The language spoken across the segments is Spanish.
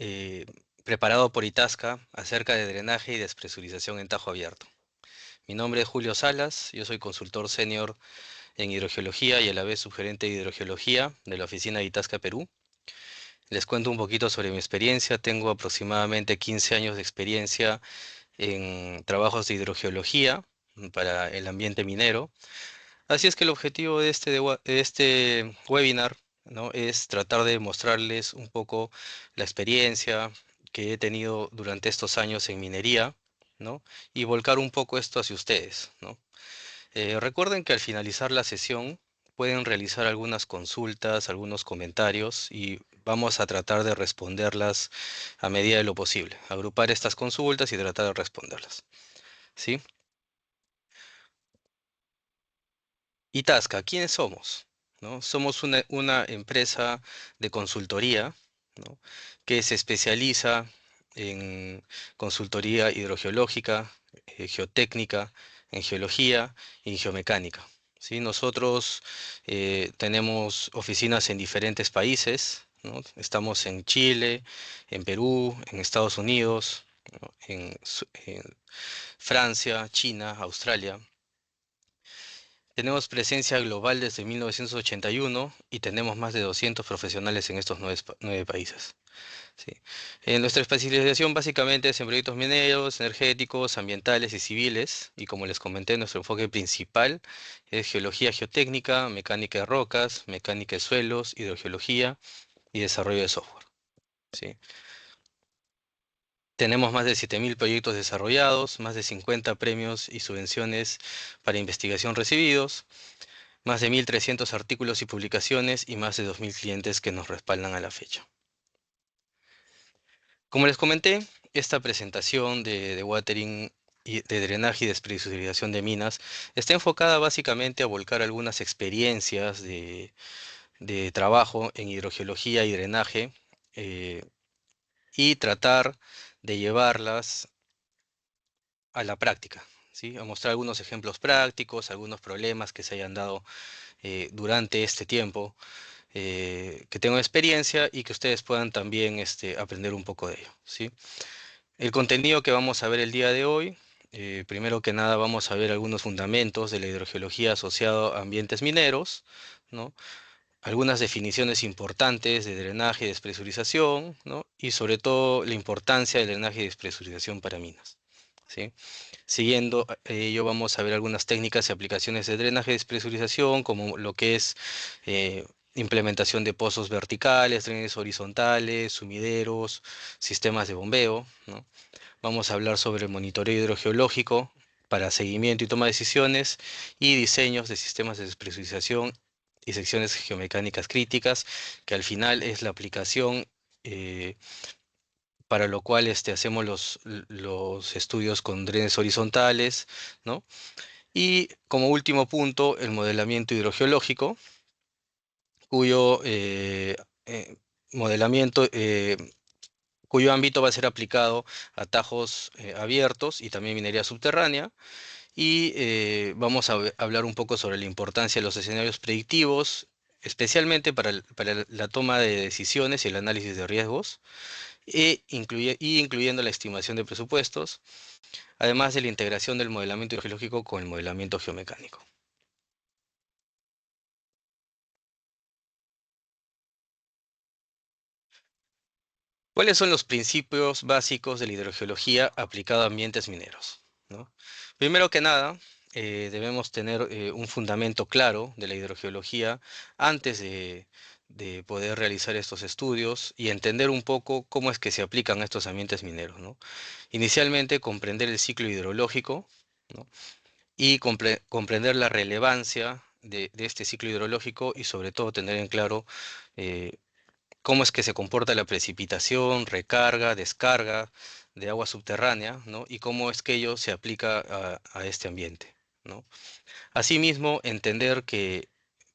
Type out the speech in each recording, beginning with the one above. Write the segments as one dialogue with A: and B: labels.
A: eh, preparado por Itasca acerca de drenaje y despresurización en tajo abierto. Mi nombre es Julio Salas, yo soy consultor senior en hidrogeología y a la vez subgerente de hidrogeología de la oficina de Itasca Perú. Les cuento un poquito sobre mi experiencia. Tengo aproximadamente 15 años de experiencia en trabajos de hidrogeología para el ambiente minero. Así es que el objetivo de este webinar, ¿no?, es tratar de mostrarles un poco la experiencia que he tenido durante estos años en minería, ¿no?, y volcar un poco esto hacia ustedes, ¿no? Recuerden que al finalizar la sesión pueden realizar algunas consultas, algunos comentarios y vamos a tratar de responderlas a medida de lo posible. Agrupar estas consultas y tratar de responderlas, ¿sí? Itasca, ¿quiénes somos? ¿No? Somos una empresa de consultoría, ¿no?, que se especializa en consultoría hidrogeológica, geotécnica, en geología y en geomecánica. ¿Sí? Nosotros tenemos oficinas en diferentes países, ¿no? Estamos en Chile, en Perú, en Estados Unidos, ¿no?, en Francia, China, Australia. Tenemos presencia global desde 1981 y tenemos más de 200 profesionales en estos nueve países. ¿Sí? Nuestra especialización básicamente es en proyectos mineros, energéticos, ambientales y civiles. Y como les comenté, nuestro enfoque principal es geología geotécnica, mecánica de rocas, mecánica de suelos, hidrogeología y desarrollo de software. ¿Sí? Tenemos más de 7.000 proyectos desarrollados, más de 50 premios y subvenciones para investigación recibidos, más de 1.300 artículos y publicaciones y más de 2.000 clientes que nos respaldan a la fecha. Como les comenté, esta presentación de watering y de drenaje y despresurización de minas está enfocada básicamente a volcar algunas experiencias de trabajo en hidrogeología y drenaje, eh, y tratar de llevarlas a la práctica, ¿sí? A mostrar algunos ejemplos prácticos, algunos problemas que se hayan dado durante este tiempo, que tengo experiencia y que ustedes puedan también aprender un poco de ello, ¿sí? El contenido que vamos a ver el día de hoy, primero que nada vamos a ver algunos fundamentos de la hidrogeología asociado a ambientes mineros, ¿no? Algunas definiciones importantes de drenaje y despresurización, ¿no? Y sobre todo la importancia del drenaje y despresurización para minas, ¿sí? Siguiendo ello vamos a ver algunas técnicas y aplicaciones de drenaje y despresurización, como lo que es eh, implementación de pozos verticales, drenes horizontales, sumideros, sistemas de bombeo, ¿no? Vamos a hablar sobre el monitoreo hidrogeológico para seguimiento y toma de decisiones y diseños de sistemas de despresurización y secciones geomecánicas críticas, que al final es la aplicación eh, para lo cual hacemos los estudios con drenes horizontales, ¿no? Y como último punto, el modelamiento hidrogeológico, cuyo eh, modelamiento, cuyo ámbito va a ser aplicado a tajos abiertos y también minería subterránea. Y vamos a hablar un poco sobre la importancia de los escenarios predictivos, especialmente para la toma de decisiones y el análisis de riesgos, incluyendo la estimación de presupuestos, además de la integración del modelamiento geológico con el modelamiento geomecánico. ¿Cuáles son los principios básicos de la hidrogeología aplicada a ambientes mineros? ¿No? Primero que nada, debemos tener un fundamento claro de la hidrogeología antes de poder realizar estos estudios y entender un poco cómo es que se aplican a estos ambientes mineros, ¿no? Inicialmente, comprender el ciclo hidrológico, ¿no?, y comprender la relevancia de este ciclo hidrológico y sobre todo tener en claro eh, cómo es que se comporta la precipitación, recarga, descarga de agua subterránea, ¿no? Y cómo es que ello se aplica a este ambiente, ¿no? Asimismo, entender que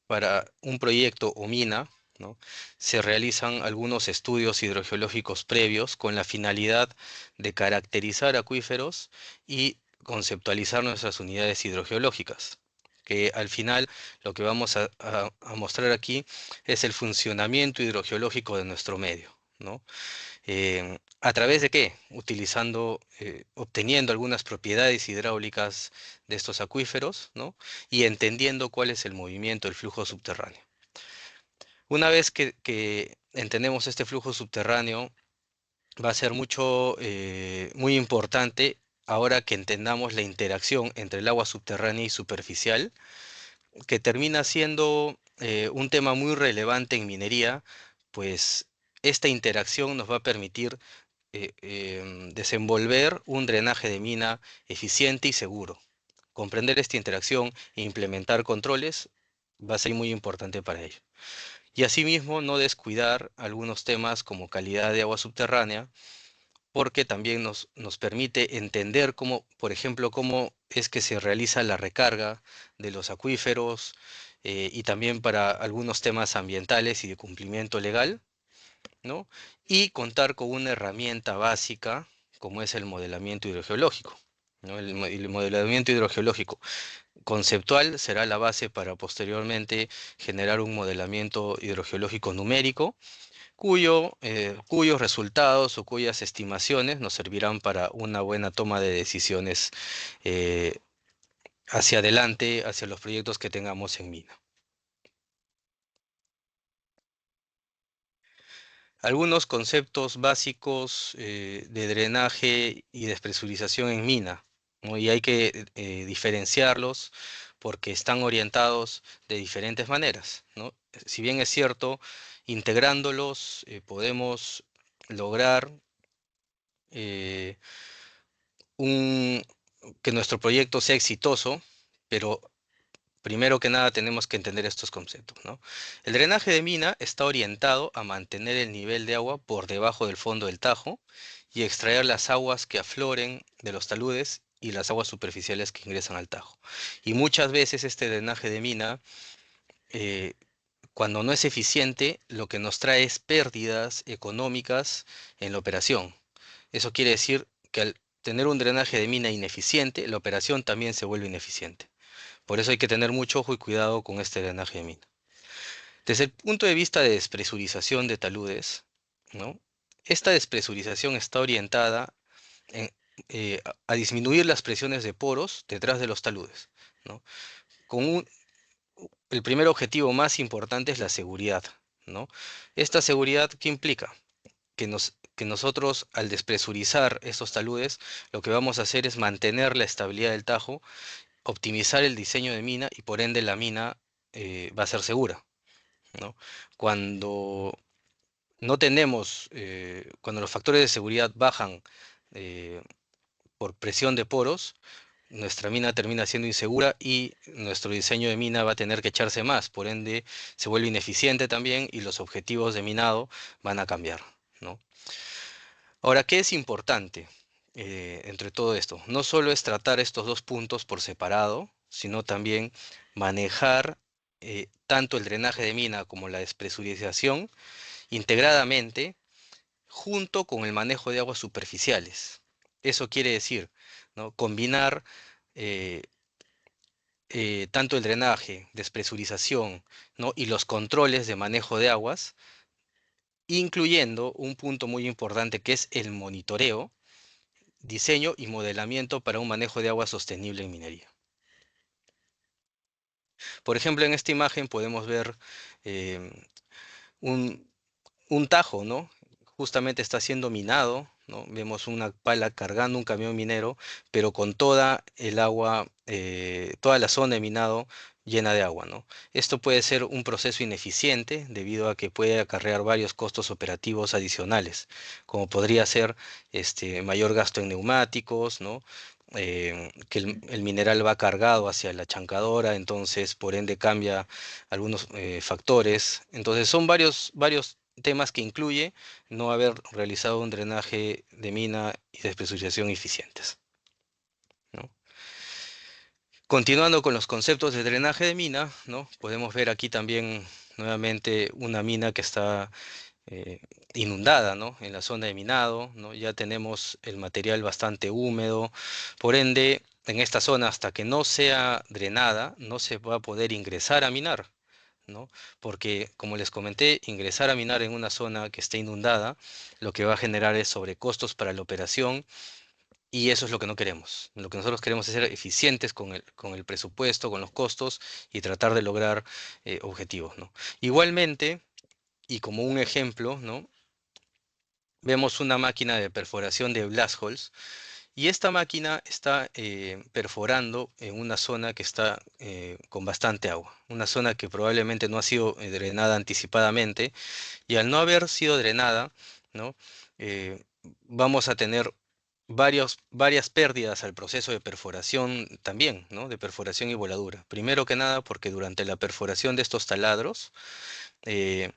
A: para un proyecto o mina, ¿no?, se realizan algunos estudios hidrogeológicos previos con la finalidad de caracterizar acuíferos y conceptualizar nuestras unidades hidrogeológicas, que al final lo que vamos a mostrar aquí es el funcionamiento hidrogeológico de nuestro medio, ¿no? ¿A través de qué? Obteniendo algunas propiedades hidráulicas de estos acuíferos, ¿no? Y entendiendo cuál es el movimiento, el flujo subterráneo. Una vez que entendemos este flujo subterráneo, va a ser muy importante ahora que entendamos la interacción entre el agua subterránea y superficial, que termina siendo un tema muy relevante en minería, pues esta interacción nos va a permitir desenvolver un drenaje de mina eficiente y seguro. Comprender esta interacción e implementar controles va a ser muy importante para ello. Y asimismo, no descuidar algunos temas como calidad de agua subterránea, porque también nos permite entender cómo, por ejemplo, cómo es que se realiza la recarga de los acuíferos y también para algunos temas ambientales y de cumplimiento legal, ¿no? Y contar con una herramienta básica como es el modelamiento hidrogeológico, ¿no? El modelamiento hidrogeológico conceptual será la base para posteriormente generar un modelamiento hidrogeológico numérico cuyos resultados o cuyas estimaciones nos servirán para una buena toma de decisiones eh, hacia adelante, hacia los proyectos que tengamos en mina. Algunos conceptos básicos de drenaje y despresurización en mina, ¿no? Y hay que diferenciarlos porque están orientados de diferentes maneras, ¿no? Si bien es cierto, integrándolos podemos lograr eh, un, que nuestro proyecto sea exitoso, pero primero que nada tenemos que entender estos conceptos, ¿no? El drenaje de mina está orientado a mantener el nivel de agua por debajo del fondo del Tajo y extraer las aguas que afloren de los taludes y las aguas superficiales que ingresan al Tajo. Y muchas veces este drenaje de mina, eh, cuando no es eficiente, lo que nos trae es pérdidas económicas en la operación. Eso quiere decir que al tener un drenaje de mina ineficiente, la operación también se vuelve ineficiente. Por eso hay que tener mucho ojo y cuidado con este drenaje de mina. Desde el punto de vista de despresurización de taludes, ¿no? Esta despresurización está orientada en- a disminuir las presiones de poros detrás de los taludes, ¿no? Con el primer objetivo más importante es la seguridad, ¿no? Esta seguridad, ¿qué implica? Que nosotros al despresurizar estos taludes, lo que vamos a hacer es mantener la estabilidad del tajo, optimizar el diseño de mina y por ende la mina va a ser segura, ¿no? Cuando no tenemos, cuando los factores de seguridad bajan eh, por presión de poros, nuestra mina termina siendo insegura y nuestro diseño de mina va a tener que echarse más, por ende se vuelve ineficiente también y los objetivos de minado van a cambiar, ¿no? Ahora, ¿qué es importante entre todo esto? No solo es tratar estos dos puntos por separado, sino también manejar tanto el drenaje de mina como la despresurización integradamente junto con el manejo de aguas superficiales. Eso quiere decir, ¿no? Combinar eh, tanto el drenaje, despresurización, ¿no? Y los controles de manejo de aguas, incluyendo un punto muy importante que es el monitoreo, diseño y modelamiento para un manejo de agua sostenible en minería. Por ejemplo, en esta imagen podemos ver em, un, un tajo, ¿no? Justamente está siendo minado, ¿no? Vemos una pala cargando un camión minero, pero con toda el agua, toda la zona de minado llena de agua, ¿no? Esto puede ser un proceso ineficiente debido a que puede acarrear varios costos operativos adicionales, como podría ser mayor gasto en neumáticos, ¿no? Que el mineral va cargado hacia la chancadora, entonces por ende cambia algunos factores. Entonces son varios temas que incluye no haber realizado un drenaje de mina y despresurización eficientes, ¿no? Continuando con los conceptos de drenaje de mina, ¿no? Podemos ver aquí también nuevamente una mina que está eh, inundada, ¿no? En la zona de minado, ¿no? Ya tenemos el material bastante húmedo, por ende, en esta zona hasta que no sea drenada, no se va a poder ingresar a minar, ¿no? Porque, como les comenté, ingresar a minar en una zona que esté inundada, lo que va a generar es sobrecostos para la operación y eso es lo que no queremos. Lo que nosotros queremos es ser eficientes con el presupuesto, con los costos y tratar de lograr objetivos, ¿no? Igualmente, y como un ejemplo, ¿no? Vemos una máquina de perforación de blast holes y esta máquina está perforando en una zona que está con bastante agua, una zona que probablemente no ha sido drenada anticipadamente y al no haber sido drenada, ¿no? Vamos a tener varias pérdidas al proceso de perforación también, ¿no? De perforación y voladura. Primero que nada porque durante la perforación de estos taladros, eh,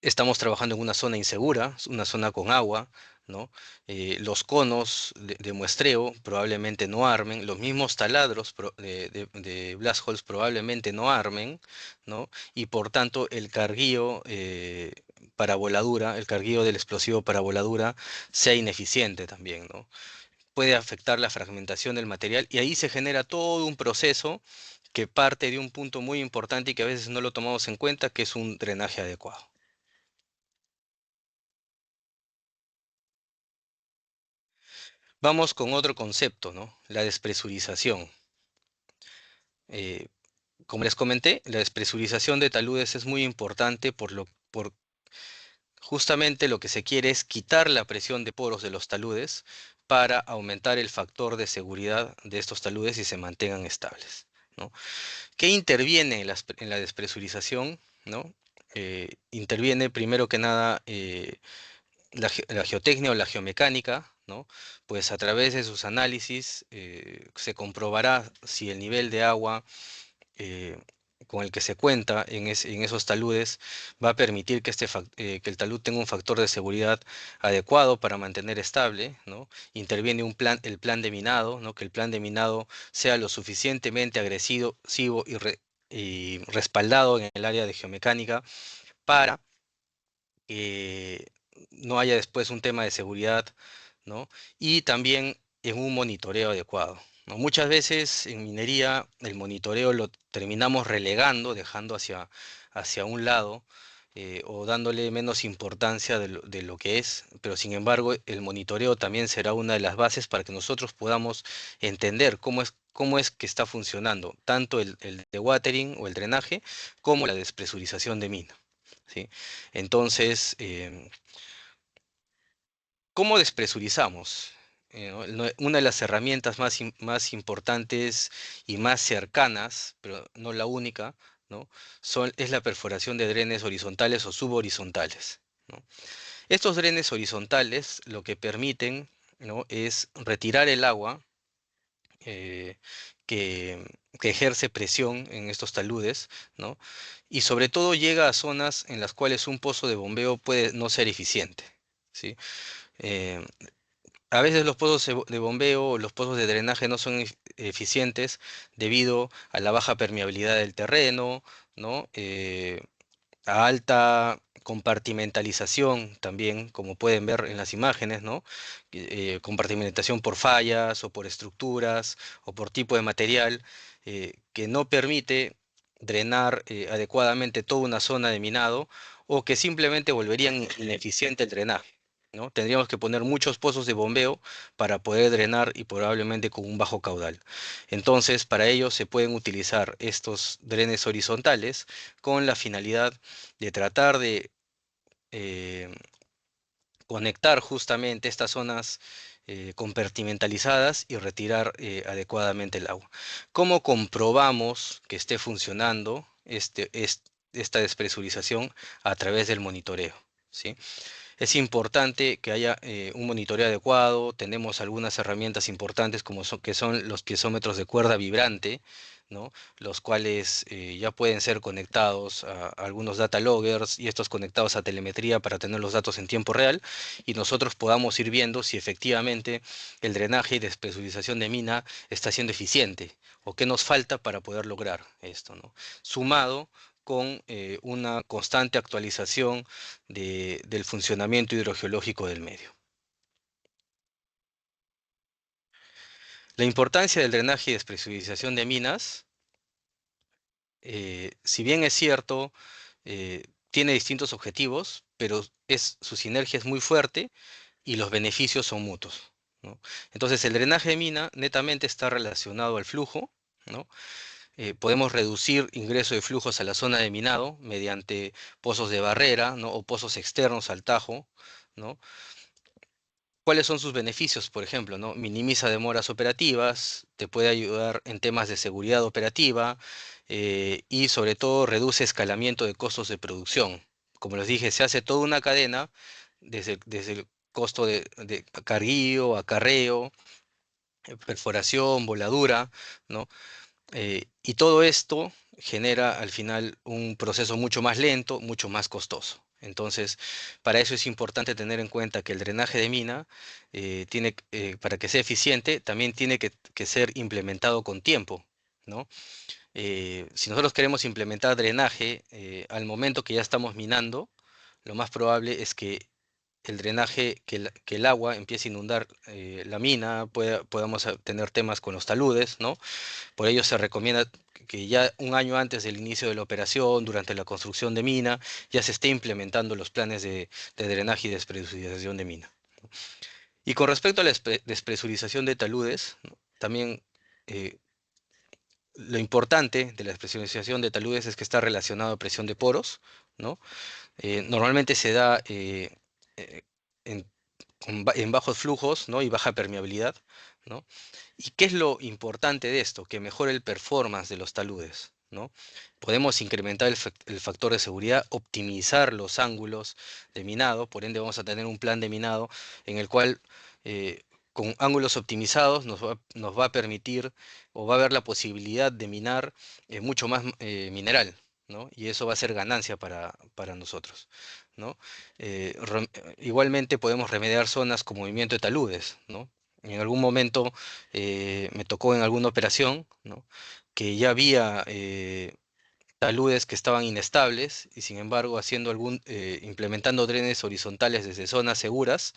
A: estamos trabajando en una zona insegura, una zona con agua, ¿no? Los conos de muestreo probablemente no armen, los mismos taladros de blast holes probablemente no armen, ¿no? Y por tanto el carguío para voladura, el carguío del explosivo para voladura sea ineficiente también, ¿no? Puede afectar la fragmentación del material y ahí se genera todo un proceso que parte de un punto muy importante y que a veces no lo tomamos en cuenta, que es un drenaje adecuado. Vamos con otro concepto, ¿no? La despresurización. Eh, Como les comenté, la despresurización de taludes es muy importante por justamente lo que se quiere es quitar la presión de poros de los taludes para aumentar el factor de seguridad de estos taludes y se mantengan estables, ¿no? ¿Qué interviene en la despresurización, ¿no? Interviene primero que nada la geotecnia o la geomecánica, ¿no? Pues a través de sus análisis se comprobará si el nivel de agua eh, con el que se cuenta en esos taludes va a permitir que, que el talud tenga un factor de seguridad adecuado para mantener estable, ¿no? Interviene el plan de minado, ¿no? Que el plan de minado sea lo suficientemente agresivo y respaldado en el área de geomecánica para que no haya después un tema de seguridad, ¿no? Y también en un monitoreo adecuado, ¿no? Muchas veces en minería el monitoreo lo terminamos relegando, dejando hacia un lado o dándole menos importancia de lo que es, pero sin embargo el monitoreo también será una de las bases para que nosotros podamos entender cómo es que está funcionando tanto el dewatering o el drenaje como la despresurización de mina. ¿Sí? Entonces, ¿cómo despresurizamos? Una de las herramientas más importantes y más cercanas, pero no la única, ¿no? Es la perforación de drenes horizontales o subhorizontales, ¿no? Estos drenes horizontales lo que permiten, ¿no? Es retirar el agua eh, que, que ejerce presión en estos taludes, ¿no? Y sobre todo llega a zonas en las cuales un pozo de bombeo puede no ser eficiente, ¿sí? Eh, a veces los pozos de bombeo o los pozos de drenaje no son eficientes debido a la baja permeabilidad del terreno, ¿no? A alta compartimentalización también, como pueden ver en las imágenes, ¿no? Compartimentación por fallas o por estructuras o por tipo de material que no permite drenar adecuadamente toda una zona de minado o que simplemente volverían ineficiente el drenaje, ¿no? Tendríamos que poner muchos pozos de bombeo para poder drenar y probablemente con un bajo caudal. Entonces, para ello se pueden utilizar estos drenes horizontales con la finalidad de tratar de eh, conectar justamente estas zonas compartimentalizadas y retirar adecuadamente el agua. ¿Cómo comprobamos que esté funcionando esta despresurización? A través del monitoreo, ¿sí? Es importante que haya un monitoreo adecuado. Tenemos algunas herramientas importantes que son los piezómetros de cuerda vibrante, ¿no? Los cuales ya pueden ser conectados a algunos data loggers y estos conectados a telemetría para tener los datos en tiempo real y nosotros podamos ir viendo si efectivamente el drenaje y despresurización de mina está siendo eficiente o qué nos falta para poder lograr esto, ¿no? Sumado con una constante actualización del funcionamiento hidrogeológico del medio. La importancia del drenaje y despresurización de minas si bien es cierto, tiene distintos objetivos, pero su sinergia es muy fuerte y los beneficios son mutuos, ¿no? Entonces, el drenaje de mina netamente está relacionado al flujo, ¿no? Podemos reducir ingreso de flujos a la zona de minado mediante pozos de barrera, ¿no? O pozos externos al tajo, ¿no? ¿Cuáles son sus beneficios, por ejemplo, ¿no? Minimiza demoras operativas, te puede ayudar en temas de seguridad operativa y sobre todo reduce escalamiento de costos de producción. Como les dije, se hace toda una cadena desde el costo de carguío, acarreo, perforación, voladura, ¿no? Y todo esto genera al final un proceso mucho más lento, mucho más costoso. Entonces, para eso es importante tener en cuenta que el drenaje de mina, para que sea eficiente, también tiene que ser implementado con tiempo, ¿no? Si nosotros queremos implementar drenaje al momento que ya estamos minando, lo más probable es que el drenaje, que el agua empiece a inundar la mina, podamos tener temas con los taludes, ¿no? Por ello se recomienda que ya un año antes del inicio de la operación, durante la construcción de mina, ya se esté implementando los planes de drenaje y despresurización de mina. Y con respecto a la despresurización de taludes, ¿no? También eh, lo importante de la despresurización de taludes es que está relacionado a presión de poros, ¿no? Normalmente se da eh, en, en bajos flujos, ¿no? Y baja permeabilidad, ¿no? ¿Y qué es lo importante de esto? Que mejore el performance de los taludes, ¿no? Podemos incrementar el factor de seguridad, optimizar los ángulos de minado, por ende vamos a tener un plan de minado en el cual con ángulos optimizados nos va a permitir o va a haber la posibilidad de minar mucho más mineral, ¿no? Y eso va a ser ganancia para nosotros, ¿no? Igualmente podemos remediar zonas con movimiento de taludes, ¿no? En algún momento me tocó en alguna operación, ¿no? Que ya había taludes que estaban inestables y sin embargo implementando drenes horizontales desde zonas seguras,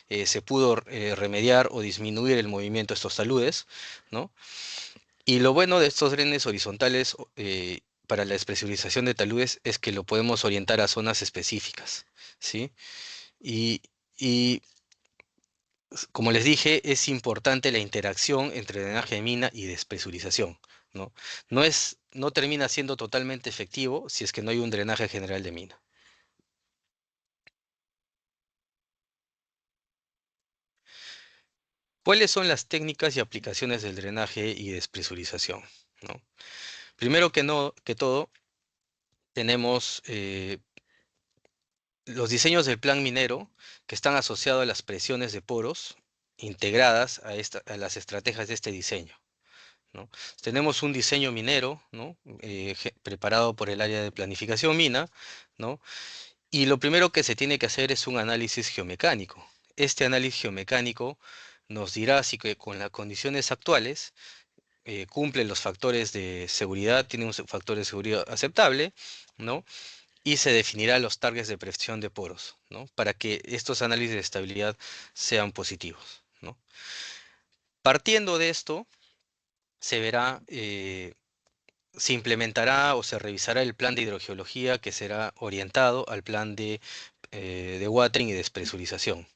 A: se pudo remediar o disminuir el movimiento de estos taludes, ¿no? Y lo bueno de estos drenes horizontales para la despresurización de taludes es que lo podemos orientar a zonas específicas, ¿sí? Y, y como les dije, es importante la interacción entre drenaje de mina y despresurización, ¿no? No termina siendo totalmente efectivo si es que no hay un drenaje general de mina. ¿Cuáles son las técnicas y aplicaciones del drenaje y despresurización? ¿No? Primero que todo, tenemos los diseños del plan minero que están asociados a las presiones de poros integradas a las estrategias de este diseño, ¿no? Tenemos un diseño minero, ¿no? Preparado por el área de planificación mina, ¿no? Y lo primero que se tiene que hacer es un análisis geomecánico. Este análisis geomecánico nos dirá si que con las condiciones actuales cumple los factores de seguridad, tiene un factor de seguridad aceptable, ¿no? Y se definirá los targets de presión de poros, ¿no? Para que estos análisis de estabilidad sean positivos, ¿no? Partiendo de esto, se verá se implementará o se revisará el plan de hidrogeología que será orientado al plan de watering y despresurización,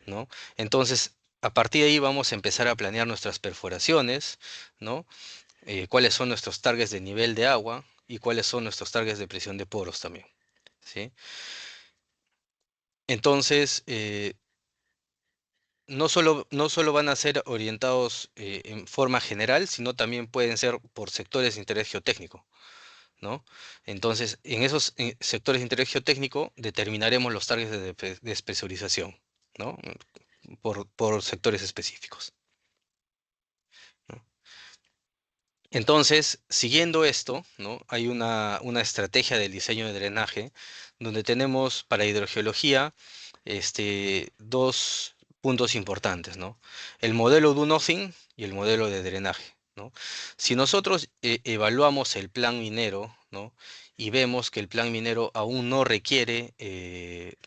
A: ¿no? Entonces, a partir de ahí vamos a empezar a planear nuestras perforaciones, ¿no? Cuáles son nuestros targets de nivel de agua y cuáles son nuestros targets de presión de poros también, ¿sí? Entonces, no solo van a ser orientados en forma general, sino también pueden ser por sectores de interés geotécnico, ¿no? Entonces, en esos sectores de interés geotécnico determinaremos los targets de despresurización, ¿no? Por sectores específicos, ¿no? Entonces, siguiendo esto, ¿no? Hay una estrategia del diseño de drenaje donde tenemos para hidrogeología dos puntos importantes, ¿no? El modelo do nothing y el modelo de drenaje, ¿no? Si nosotros evaluamos el plan minero, ¿no? y vemos que el plan minero aún no requiere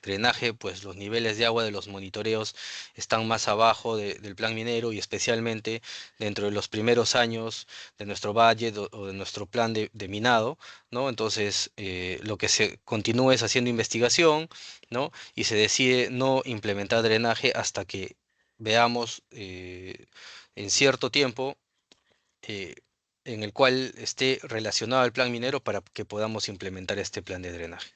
A: drenaje, pues los niveles de agua de los monitoreos están más abajo del plan minero y especialmente dentro de los primeros años de nuestro budget o de nuestro plan de minado, ¿no? Entonces, lo que se continúa es haciendo investigación, ¿no? Y se decide no implementar drenaje hasta que veamos en cierto tiempo eh, en el cual esté relacionado al plan minero para que podamos implementar este plan de drenaje,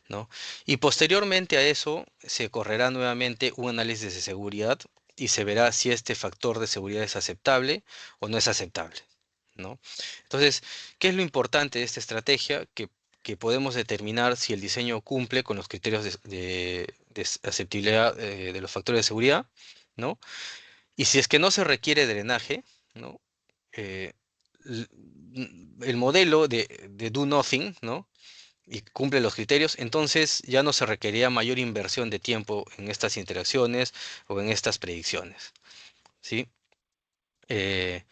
A: ¿no? Y posteriormente a eso se correrá nuevamente un análisis de seguridad y se verá si este factor de seguridad es aceptable o no es aceptable, ¿no? Entonces, ¿qué es lo importante de esta estrategia? Que podemos determinar si el diseño cumple con los criterios de aceptabilidad de los factores de seguridad, ¿no? Y si es que no se requiere drenaje, ¿no? eh, l- el modelo de Do Nothing, ¿no? Y cumple los criterios, entonces ya no se requería mayor inversión de tiempo en estas interacciones o en estas predicciones, ¿sí? Eh,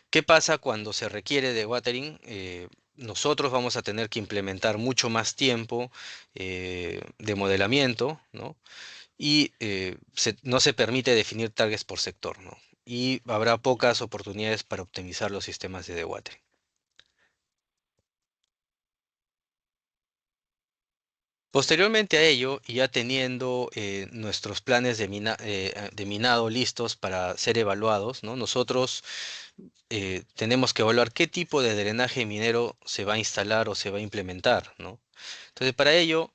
A: ¿Qué pasa cuando se requiere de watering? Nosotros vamos a tener que implementar mucho más tiempo de modelamiento, ¿no? Y no se permite definir targets por sector, ¿no? Y habrá pocas oportunidades para optimizar los sistemas de dewatering. Posteriormente a ello, y ya teniendo nuestros planes de minado listos para ser evaluados, ¿no? Nosotros tenemos que evaluar qué tipo de drenaje minero se va a instalar o se va a implementar, ¿no? Entonces, para ello,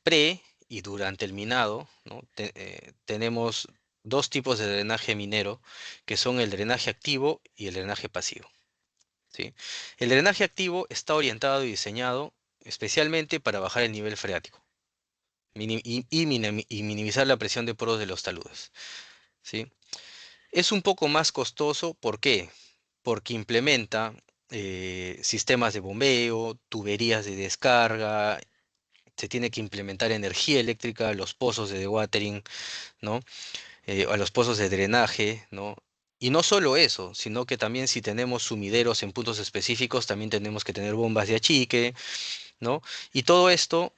A: pre y durante el minado, ¿no? Tenemos dos tipos de drenaje minero, que son el drenaje activo y el drenaje pasivo, ¿sí? El drenaje activo está orientado y diseñado especialmente para bajar el nivel freático y minimizar la presión de poros de los taludes, ¿sí? Es un poco más costoso, ¿por qué? Porque implementa sistemas de bombeo, tuberías de descarga, se tiene que implementar energía eléctrica a los pozos de dewatering, ¿no? A los pozos de drenaje, ¿no? Y no solo eso, sino que también si tenemos sumideros en puntos específicos, también tenemos que tener bombas de achique, ¿no? Y todo esto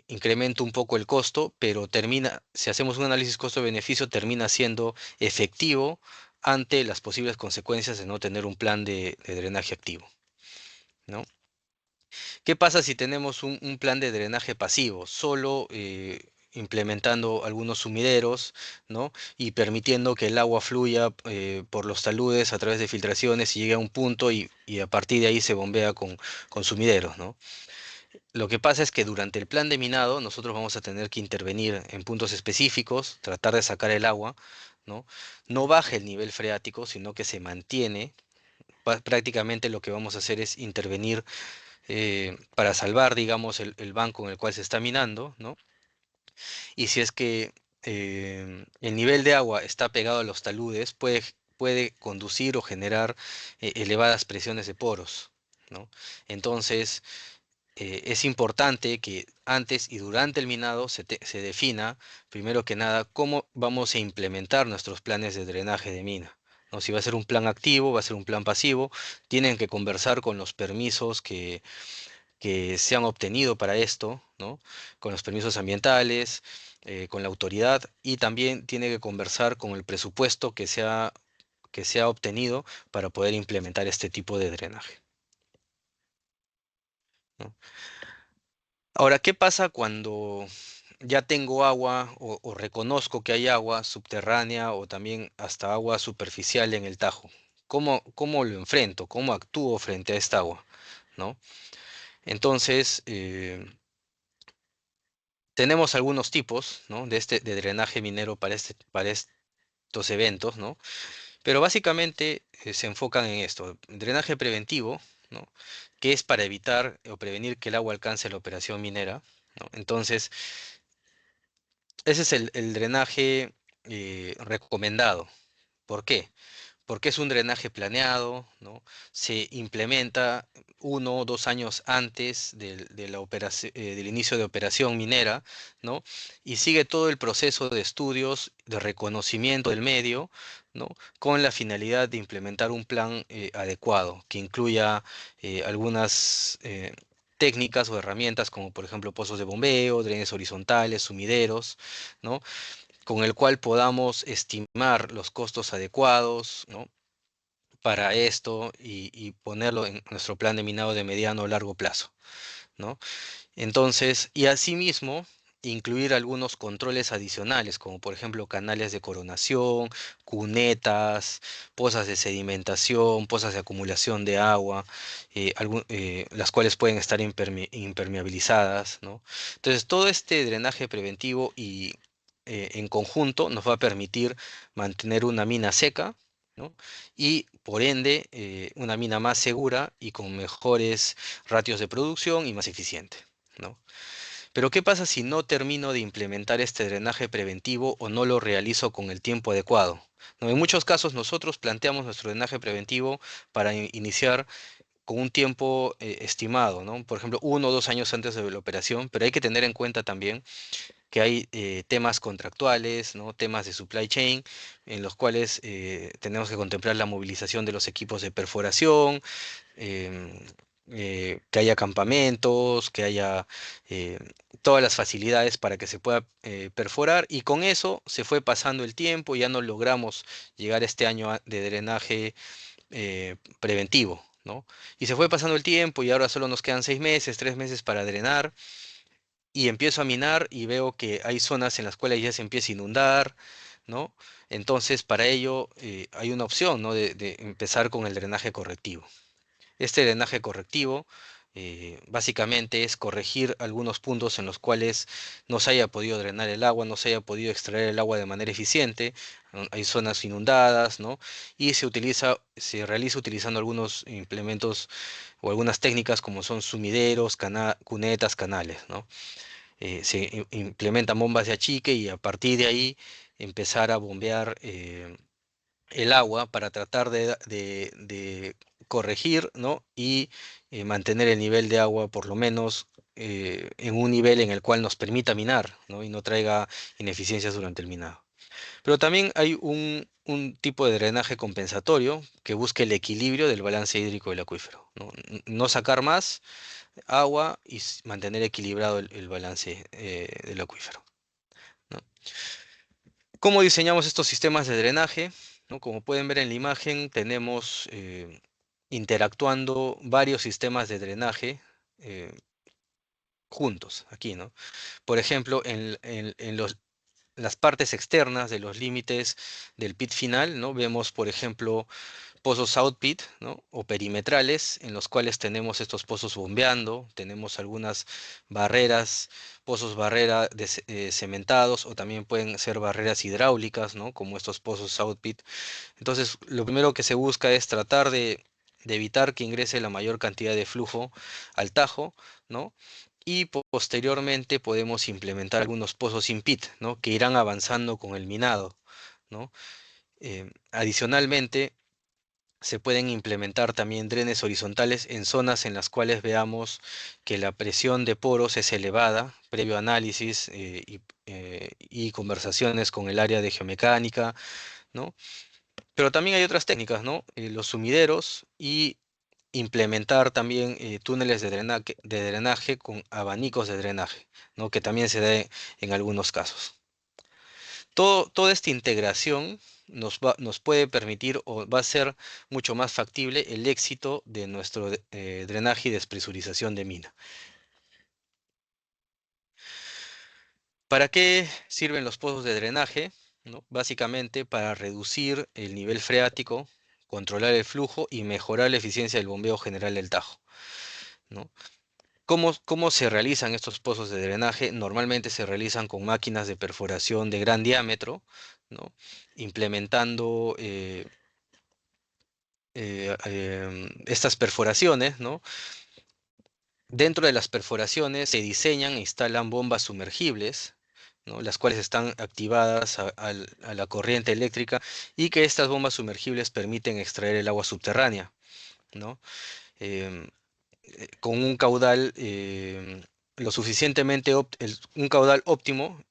A: incrementa un poco el costo, pero termina, si hacemos un análisis costo-beneficio, termina siendo efectivo ante las posibles consecuencias de no tener un plan de drenaje activo, ¿no? ¿Qué pasa si tenemos un plan de drenaje pasivo? Solo implementando algunos sumideros, ¿no? Y permitiendo que el agua fluya por los taludes a través de filtraciones y llegue a un punto y a partir de ahí se bombea con sumideros, ¿no? Lo que pasa es que durante el plan de minado nosotros vamos a tener que intervenir en puntos específicos, tratar de sacar el agua, ¿no? No baja el nivel freático, sino que se mantiene. Prácticamente lo que vamos a hacer es intervenir para salvar, digamos, el banco en el cual se está minando, ¿no? Y si es que el nivel de agua está pegado a los taludes, puede conducir o generar elevadas presiones de poros, ¿no? Entonces, es importante que antes y durante el minado se defina, primero que nada, cómo vamos a implementar nuestros planes de drenaje de mina, ¿no? Si va a ser un plan activo, va a ser un plan pasivo, tienen que conversar con los permisos que se han obtenido para esto, ¿no? Con los permisos ambientales, con la autoridad y también tiene que conversar con el presupuesto que se ha obtenido para poder implementar este tipo de drenaje, ¿no? Ahora, ¿qué pasa cuando ya tengo agua o reconozco que hay agua subterránea o también hasta agua superficial en el Tajo? ¿Cómo lo enfrento? ¿Cómo actúo frente a esta agua? ¿No? Entonces, tenemos algunos tipos, ¿no? De drenaje minero para estos eventos, ¿no? Pero básicamente se enfocan en esto, drenaje preventivo, ¿no? Que es para evitar o prevenir que el agua alcance la operación minera, ¿no? Entonces, ese es el drenaje recomendado. ¿Por qué? Porque es un drenaje planeado, ¿no? Se implementa 1 o 2 años antes del inicio de operación minera, ¿no? Y sigue todo el proceso de estudios, de reconocimiento del medio, ¿no? Con la finalidad de implementar un plan adecuado que incluya algunas técnicas o herramientas como por ejemplo pozos de bombeo, drenes horizontales, sumideros, ¿no? Con el cual podamos estimar los costos adecuados, ¿no? Para esto y ponerlo en nuestro plan de minado de mediano o largo plazo, ¿no? Entonces, y asimismo, incluir algunos controles adicionales, como por ejemplo canales de coronación, cunetas, pozas de sedimentación, pozas de acumulación de agua, las cuales pueden estar impermeabilizadas, ¿no? Entonces, todo este drenaje preventivo y en conjunto nos va a permitir mantener una mina seca, ¿no? Y por ende, una mina más segura y con mejores ratios de producción y más eficiente, ¿no? Pero ¿qué pasa si no termino de implementar este drenaje preventivo o no lo realizo con el tiempo adecuado? ¿No? En muchos casos nosotros planteamos nuestro drenaje preventivo para iniciar con un tiempo estimado, ¿no? Por ejemplo, 1 o 2 años antes de la operación, pero hay que tener en cuenta también que hay temas contractuales, ¿no? Temas de supply chain, en los cuales tenemos que contemplar la movilización de los equipos de perforación, em, que haya campamentos, que haya eh, todas las facilidades para que se pueda perforar, y con eso se fue pasando el tiempo y ya no logramos llegar a este año de drenaje preventivo, ¿no? Y se fue pasando el tiempo y ahora solo nos quedan 6 meses, 3 meses para drenar, y empiezo a minar y veo que hay zonas en las cuales ya se empieza a inundar, ¿no? Entonces, para ello hay una opción, ¿no? De empezar con el drenaje correctivo. Este drenaje correctivo básicamente es corregir algunos puntos en los cuales no se haya podido drenar el agua, no se haya podido extraer el agua de manera eficiente, hay zonas inundadas, ¿no? Y se realiza utilizando algunos implementos o algunas técnicas como son sumideros, cunetas, canales, ¿no? Implementan bombas de achique y a partir de ahí empezar a bombear el agua para tratar de corregir, ¿no? Y mantener el nivel de agua por lo menos en un nivel en el cual nos permita minar, ¿no? Y no traiga ineficiencias durante el minado. Pero también hay un tipo de drenaje compensatorio que busca el equilibrio del balance hídrico del acuífero, ¿no? No sacar más agua y mantener equilibrado el balance del acuífero, ¿no? ¿Cómo diseñamos estos sistemas de drenaje? ¿No? Como pueden ver en la imagen, tenemos interactuando varios sistemas de drenaje eh, juntos aquí, ¿no? Por ejemplo, en las partes externas de los límites del pit final, ¿no? Vemos, por ejemplo, pozos outpit, ¿no? O perimetrales, en los cuales tenemos estos pozos bombeando, tenemos algunas barreras, pozos barrera cementados, o también pueden ser barreras hidráulicas, ¿no? Como estos pozos outpit. Entonces, lo primero que se busca es tratar de evitar que ingrese la mayor cantidad de flujo al tajo, ¿no? Y posteriormente podemos implementar algunos pozos in pit, ¿no? Que irán avanzando con el minado, ¿no? Adicionalmente, se pueden implementar también drenes horizontales en zonas en las cuales veamos que la presión de poros es elevada, previo análisis y conversaciones con el área de geomecánica, ¿no? Pero también hay otras técnicas, ¿no? Los sumideros y implementar también túneles de drenaje con abanicos de drenaje, ¿no? Que también se da en algunos casos. Toda esta integración nos puede permitir o va a ser mucho más factible el éxito de nuestro drenaje y despresurización de mina. ¿Para qué sirven los pozos de drenaje? ¿No? Básicamente para reducir el nivel freático, controlar el flujo y mejorar la eficiencia del bombeo general del Tajo, ¿no? ¿Cómo se realizan estos pozos de drenaje? Normalmente se realizan con máquinas de perforación de gran diámetro, ¿no? Implementando estas perforaciones, ¿no? Dentro de las perforaciones se diseñan e instalan bombas sumergibles, ¿no? Las cuales están activadas a la corriente eléctrica, y que estas bombas sumergibles permiten extraer el agua subterránea, ¿no? Em, con un caudal un caudal óptimo,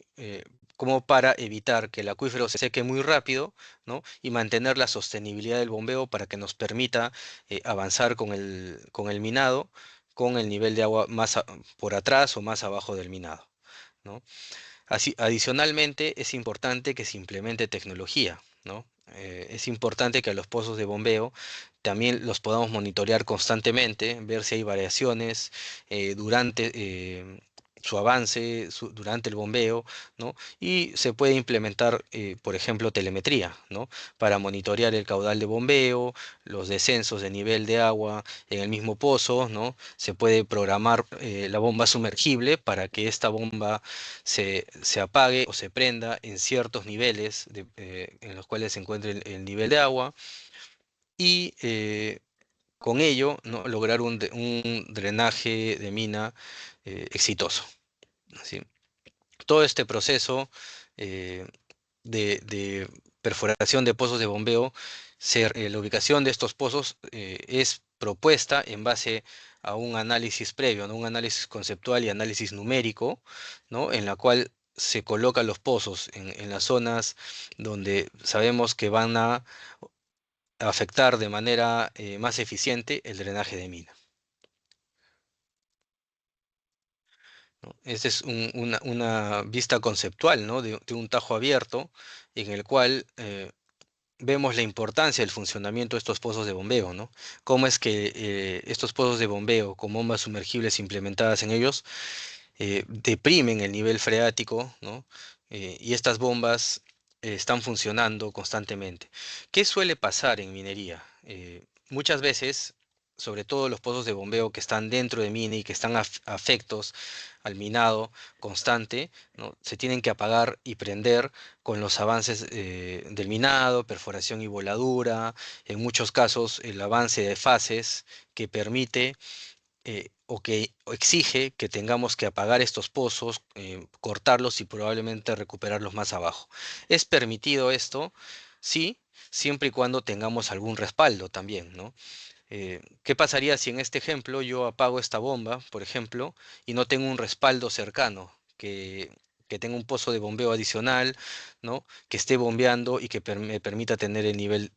A: como para evitar que el acuífero se seque muy rápido, ¿no? Y mantener la sostenibilidad del bombeo para que nos permita avanzar con el minado con el nivel de agua por atrás o más abajo del minado, ¿no? Así, adicionalmente, es importante que se implemente tecnología, ¿no? Es importante que a los pozos de bombeo también los podamos monitorear constantemente, ver si hay variaciones durante su avance, durante el bombeo, ¿no? Y se puede implementar, por ejemplo, telemetría, ¿no? Para monitorear el caudal de bombeo, los descensos de nivel de agua en el mismo pozo, ¿no? Se puede programar la bomba sumergible para que esta bomba se apague o se prenda en ciertos niveles en los cuales se encuentre el nivel de agua y con ello, ¿no? Lograr un drenaje de mina exitoso. ¿Sí? Todo este proceso eh, de perforación de pozos de bombeo, la ubicación de estos pozos es propuesta en base a un análisis previo, ¿no? Un análisis conceptual y análisis numérico, ¿no? En la cual se colocan los pozos en las zonas donde sabemos que van a afectar de manera más eficiente el drenaje de mina, ¿no? Esta es una vista conceptual, ¿no? De un tajo abierto en el cual vemos la importancia del funcionamiento de estos pozos de bombeo, ¿no? Cómo es que estos pozos de bombeo con bombas sumergibles implementadas en ellos deprimen el nivel freático, ¿no? Y estas bombas están funcionando constantemente. ¿Qué suele pasar en minería? Muchas veces, sobre todo los pozos de bombeo que están dentro de mina y que están afectos al minado constante, ¿no? Se tienen que apagar y prender con los avances del minado, perforación y voladura, en muchos casos el avance de fases que permite o que o exige que tengamos que apagar estos pozos, cortarlos y probablemente recuperarlos más abajo. ¿Es permitido esto? Sí, siempre y cuando tengamos algún respaldo también, ¿no? ¿Qué pasaría si en este ejemplo yo apago esta bomba, por ejemplo, y no tengo un respaldo cercano, que tenga un pozo de bombeo adicional, ¿no? Que esté bombeando y que me permita tener el nivel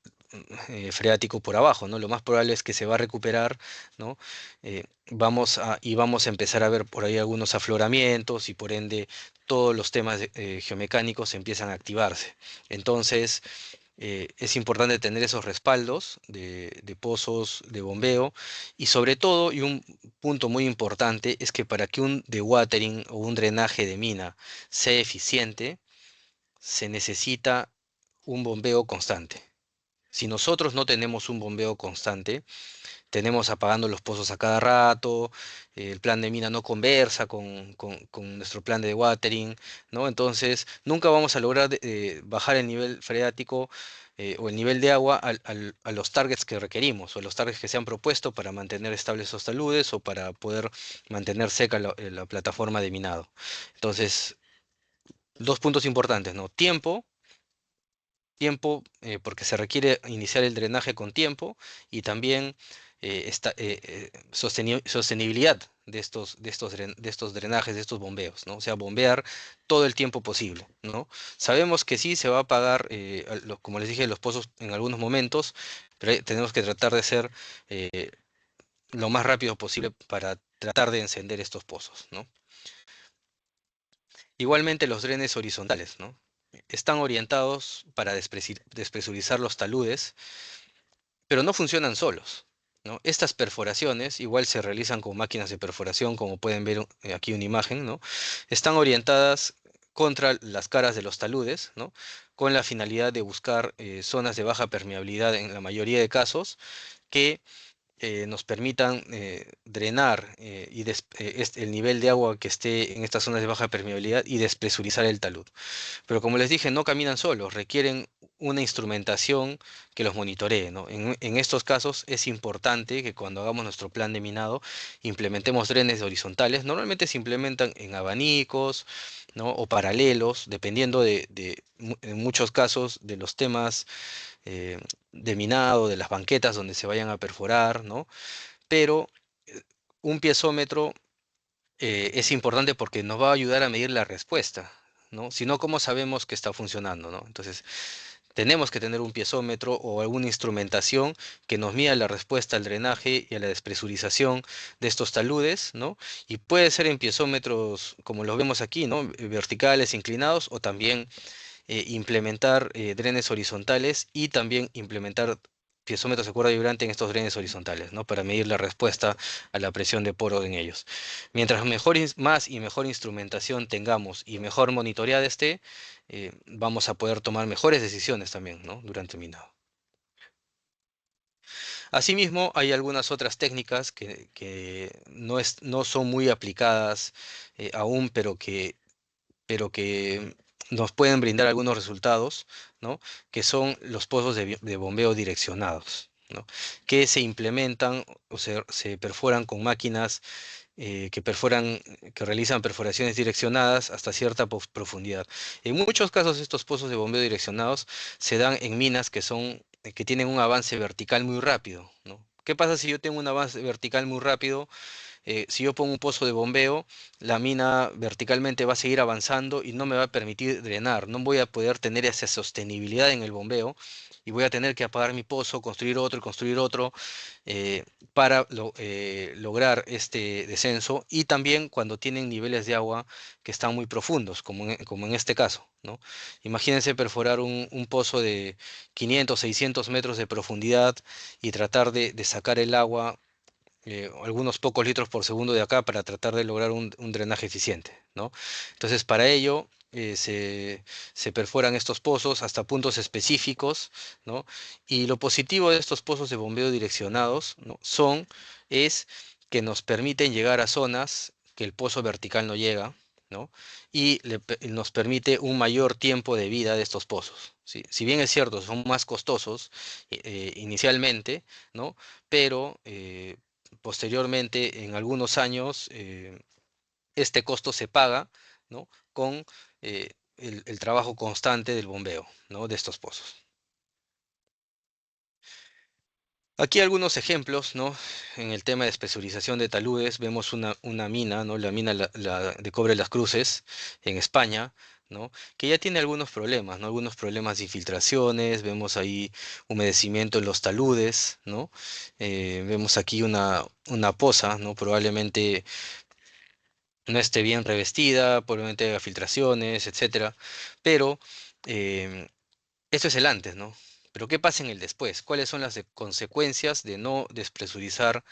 A: freático por abajo, ¿no? Lo más probable es que se va a recuperar, ¿no? Y vamos a empezar a ver por ahí algunos afloramientos y por ende todos los temas geomecánicos empiezan a activarse. Entonces, es importante tener esos respaldos de pozos de bombeo y sobre todo, y un punto muy importante, es que para que un dewatering o un drenaje de mina sea eficiente, se necesita un bombeo constante. Si nosotros no tenemos un bombeo constante, tenemos apagando los pozos a cada rato, el plan de mina no conversa con nuestro plan de watering, ¿no? Entonces, nunca vamos a lograr bajar el nivel freático o el nivel de agua a los targets que requerimos o a los targets que se han propuesto para mantener estables esos taludes o para poder mantener seca la plataforma de minado. Entonces, dos puntos importantes, ¿no? Porque se requiere iniciar el drenaje con tiempo y también sostenibilidad de estos drenajes, de estos bombeos, ¿no? O sea, bombear todo el tiempo posible, ¿no? Sabemos que sí se va a apagar, como les dije, los pozos en algunos momentos, pero tenemos que tratar de ser lo más rápido posible para tratar de encender estos pozos, ¿no? Igualmente los drenes horizontales, ¿no? Están orientados para despresurizar los taludes, pero no funcionan solos, ¿no? Estas perforaciones igual se realizan con máquinas de perforación, como pueden ver aquí una imagen, ¿no? Están orientadas contra las caras de los taludes, ¿no? Con la finalidad de buscar zonas de baja permeabilidad en la mayoría de casos que nos permitan drenar el nivel de agua que esté en estas zonas de baja permeabilidad y despresurizar el talud. Pero como les dije, no caminan solos, requieren una instrumentación que los monitoree, ¿no? En estos casos es importante que cuando hagamos nuestro plan de minado implementemos drenes horizontales. Normalmente se implementan en abanicos, ¿no? O paralelos, dependiendo en muchos casos de los temas de minado, de las banquetas donde se vayan a perforar, ¿no? Pero un piezómetro es importante porque nos va a ayudar a medir la respuesta, ¿no? Si no, ¿cómo sabemos que está funcionando, ¿no? Entonces, Tenemos que tener un piezómetro o alguna instrumentación que nos mida la respuesta al drenaje y a la despresurización de estos taludes, ¿no? Y puede ser en piezómetros como los vemos aquí, ¿no? Verticales, inclinados, o también implementar drenes horizontales y también implementar piezómetros de cuerda vibrante en estos drenes horizontales, ¿no? Para medir la respuesta a la presión de poro en ellos. Mientras más y mejor instrumentación tengamos y mejor monitoreada esté, vamos a poder tomar mejores decisiones también, ¿no? Durante el minado. Asimismo, hay algunas otras técnicas que no son muy aplicadas aún, pero que nos pueden brindar algunos resultados, ¿no? Que son los pozos de bombeo direccionados, ¿no? Que se implementan o se perforan con máquinas que realizan perforaciones direccionadas hasta cierta profundidad. En muchos casos estos pozos de bombeo direccionados se dan en minas que tienen un avance vertical muy rápido, ¿no? ¿Qué pasa si yo tengo un avance vertical muy rápido? Si yo pongo un pozo de bombeo, la mina verticalmente va a seguir avanzando y no me va a permitir drenar. No voy a poder tener esa sostenibilidad en el bombeo y voy a tener que apagar mi pozo, construir otro y construir otro eh, para lograr este descenso. Y también cuando tienen niveles de agua que están muy profundos, como en este caso, ¿no? Imagínense perforar un pozo de 500, 600 metros de profundidad y tratar de sacar el agua algunos pocos litros por segundo de acá para tratar de lograr un drenaje eficiente, ¿no? Entonces, para ello se perforan estos pozos hasta puntos específicos, ¿no? Y lo positivo de estos pozos de bombeo direccionados, ¿no? Es que nos permiten llegar a zonas que el pozo vertical no llega, ¿no? Y nos permite un mayor tiempo de vida de estos pozos, ¿sí? Si bien es cierto, son más costosos inicialmente, ¿no? Pero posteriormente, en algunos años, este costo se paga, ¿no? Con el trabajo constante del bombeo, ¿no? De estos pozos. Aquí algunos ejemplos, ¿no? En el tema de espesurización de taludes, vemos una mina, ¿no? La mina de Cobre Las Cruces, en España, ¿no? Que ya tiene algunos problemas, ¿no? Algunos problemas de infiltraciones, vemos ahí humedecimiento en los taludes, ¿no? Vemos aquí una poza, ¿no? Probablemente no esté bien revestida, probablemente haya filtraciones, etcétera. Pero em, esto es el antes, ¿no? Pero ¿qué pasa en el después? ¿Cuáles son las consecuencias de no despresurizar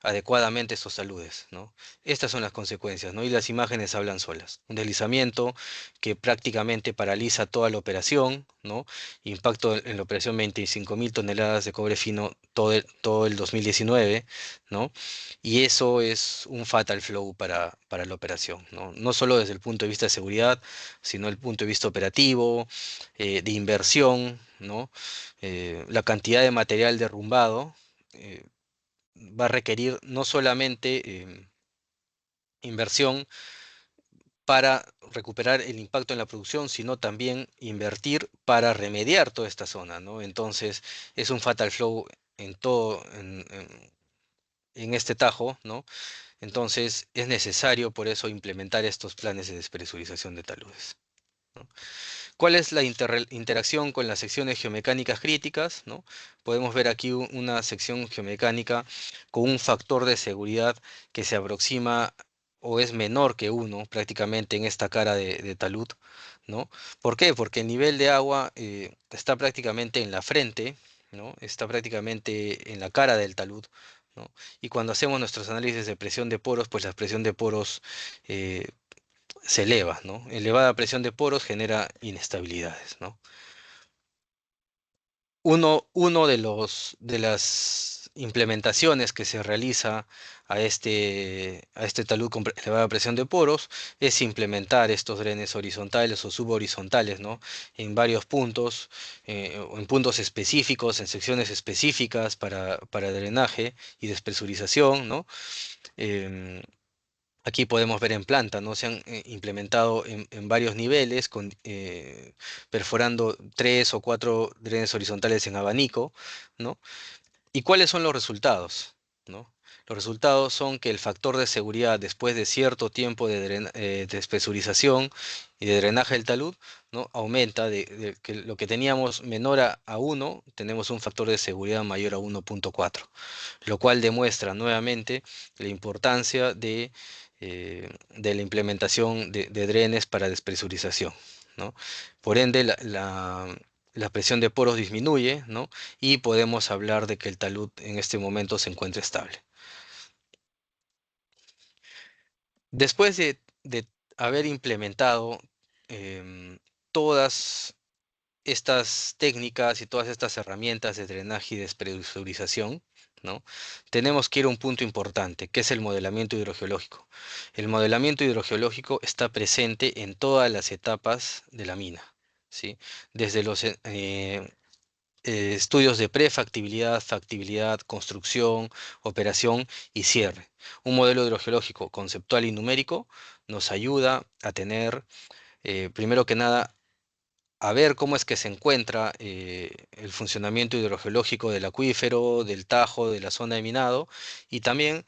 A: adecuadamente estos taludes, ¿no? Estas son las consecuencias, ¿no? Y las imágenes hablan solas. Un deslizamiento que prácticamente paraliza toda la operación, ¿no? Impacto en la operación 25.000 toneladas de cobre fino todo el 2019, ¿no? Y eso es un fatal flow para la operación, ¿no? No solo desde el punto de vista de seguridad, sino el punto de vista operativo, de inversión, ¿no? La cantidad de material derrumbado va a requerir no solamente inversión para recuperar el impacto en la producción, sino también invertir para remediar toda esta zona, ¿no? Entonces, es un fatal flow en todo, en este tajo, ¿no? Entonces, es necesario por eso implementar estos planes de despresurización de taludes, ¿no? ¿Cuál es la interacción con las secciones geomecánicas críticas, ¿no? Podemos ver aquí una sección geomecánica con un factor de seguridad que se aproxima o es menor que uno prácticamente en esta cara de talud, ¿no? ¿Por qué? Porque el nivel de agua está prácticamente en la frente, ¿no? Está prácticamente en la cara del talud, ¿no? Y cuando hacemos nuestros análisis de presión de poros, pues la presión de poros eh, se eleva, ¿no? Elevada presión de poros genera inestabilidades, ¿no? Uno de las implementaciones que se realiza a este talud con elevada presión de poros es implementar estos drenes horizontales o subhorizontales, ¿no? En varios puntos, o en puntos específicos, en secciones específicas para drenaje y despresurización, ¿no? Em, Aquí podemos ver en planta, ¿no? Se han implementado en varios niveles, perforando 3 o 4 drenes horizontales en abanico, ¿no? ¿Y cuáles son los resultados? ¿no? Los resultados son que el factor de seguridad después de cierto tiempo de espesurización y de drenaje del talud, ¿no? Aumenta de que lo que teníamos menor a 1, tenemos un factor de seguridad mayor a 1,4, lo cual demuestra nuevamente la importancia de la implementación de drenes para despresurización, ¿no? Por ende, la presión de poros disminuye, ¿no? Y podemos hablar de que el talud en este momento se encuentra estable. Después de haber implementado todas estas técnicas y todas estas herramientas de drenaje y despresurización, ¿no? Tenemos que ir a un punto importante, que es el modelamiento hidrogeológico. El modelamiento hidrogeológico está presente en todas las etapas de la mina, ¿sí? Desde los estudios de prefactibilidad, factibilidad, construcción, operación y cierre. Un modelo hidrogeológico conceptual y numérico nos ayuda a tener, primero que nada, a ver cómo es que se encuentra el funcionamiento hidrogeológico del acuífero, del Tajo, de la zona de minado, y también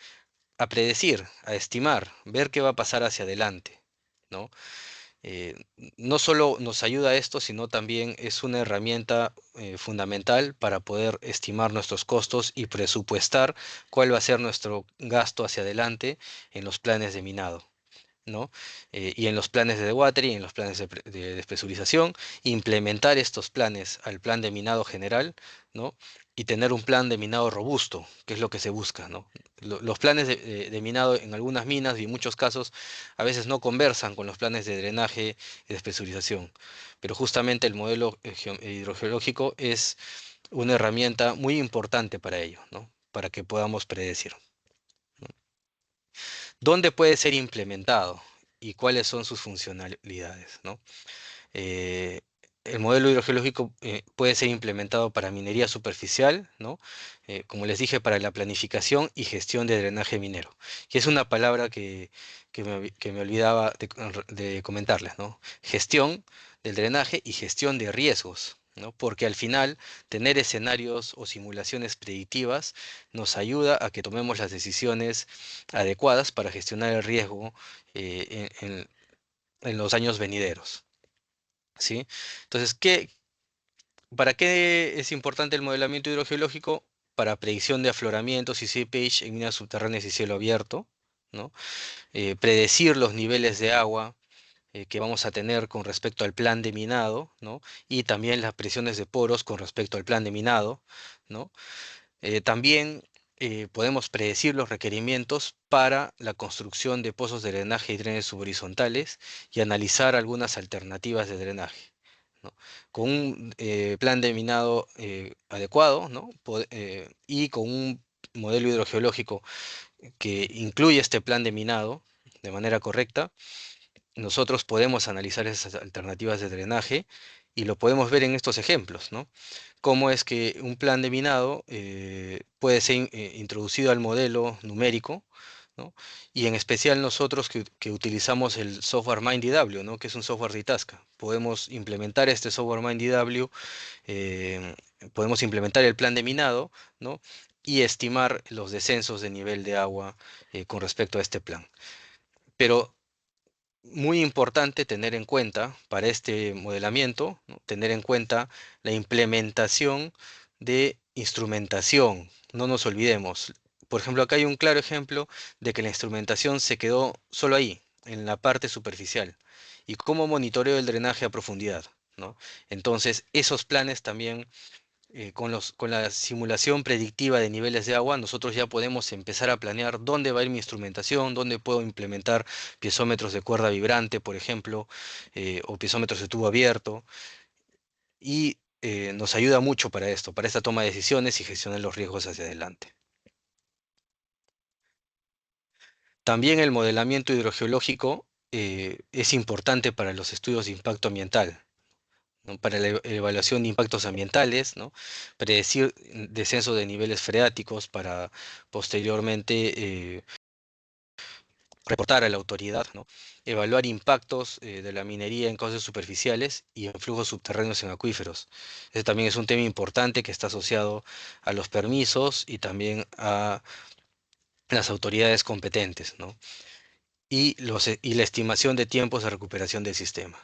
A: a predecir, a estimar, ver qué va a pasar hacia adelante, ¿no? No solo nos ayuda esto, sino también es una herramienta fundamental para poder estimar nuestros costos y presupuestar cuál va a ser nuestro gasto hacia adelante en los planes de minado, ¿no? Y en los planes de dewatering y en los planes de despresurización, implementar estos planes al plan de minado general, ¿no? Y tener un plan de minado robusto, que es lo que se busca, ¿no? Los planes de minado en algunas minas y en muchos casos a veces no conversan con los planes de drenaje y despresurización, pero justamente el modelo hidrogeológico es una herramienta muy importante para ello, ¿no? Para que podamos predecir. ¿Dónde puede ser implementado y cuáles son sus funcionalidades, ¿no? Eh, el modelo hidrogeológico puede ser implementado para minería superficial, ¿no? Como les dije, para la planificación y gestión de drenaje minero, que es una palabra que me olvidaba de comentarles, ¿no? Gestión del drenaje y gestión de riesgos, ¿no? Porque al final tener escenarios o simulaciones predictivas nos ayuda a que tomemos las decisiones adecuadas para gestionar el riesgo en los años venideros. ¿Sí? Entonces, ¿para qué es importante el modelamiento hidrogeológico? Para predicción de afloramientos y seepage en minas subterráneas y cielo abierto, ¿no? Predecir los niveles de agua que vamos a tener con respecto al plan de minado, ¿no? Y también las presiones de poros con respecto al plan de minado, ¿no? También podemos predecir los requerimientos para la construcción de pozos de drenaje y drenes subhorizontales y analizar algunas alternativas de drenaje, ¿no? Con un plan de minado adecuado, ¿no? Y con un modelo hidrogeológico que incluye este plan de minado de manera correcta, nosotros podemos analizar esas alternativas de drenaje y lo podemos ver en estos ejemplos, ¿no? Cómo es que un plan de minado puede ser introducido al modelo numérico, ¿no? Y en especial nosotros que utilizamos el software MindDW, ¿no? Que es un software de Itasca. Podemos implementar este software MindDW, eh, podemos implementar el plan de minado, ¿no? Y estimar los descensos de nivel de agua con respecto a este plan. Pero muy importante tener en cuenta para este modelamiento, ¿no? Tener en cuenta la implementación de instrumentación. No nos olvidemos. Por ejemplo, acá hay un claro ejemplo de que la instrumentación se quedó solo ahí, en la parte superficial. ¿Y cómo monitoreo el drenaje a profundidad? ¿No? Entonces, esos planes también con la simulación predictiva de niveles de agua, nosotros ya podemos empezar a planear dónde va a ir mi instrumentación, dónde puedo implementar piezómetros de cuerda vibrante, por ejemplo, o piezómetros de tubo abierto, y nos ayuda mucho para esto, para esta toma de decisiones y gestionar los riesgos hacia adelante. También el modelamiento hidrogeológico es importante para los estudios de impacto ambiental, ¿no? Para la evaluación de impactos ambientales, ¿no? Predecir descenso de niveles freáticos para posteriormente reportar a la autoridad, ¿no? Evaluar impactos de la minería en cauces superficiales y en flujos subterráneos en acuíferos. Ese también es un tema importante que está asociado a los permisos y también a las autoridades competentes, ¿no? Y la estimación de tiempos de recuperación del sistema,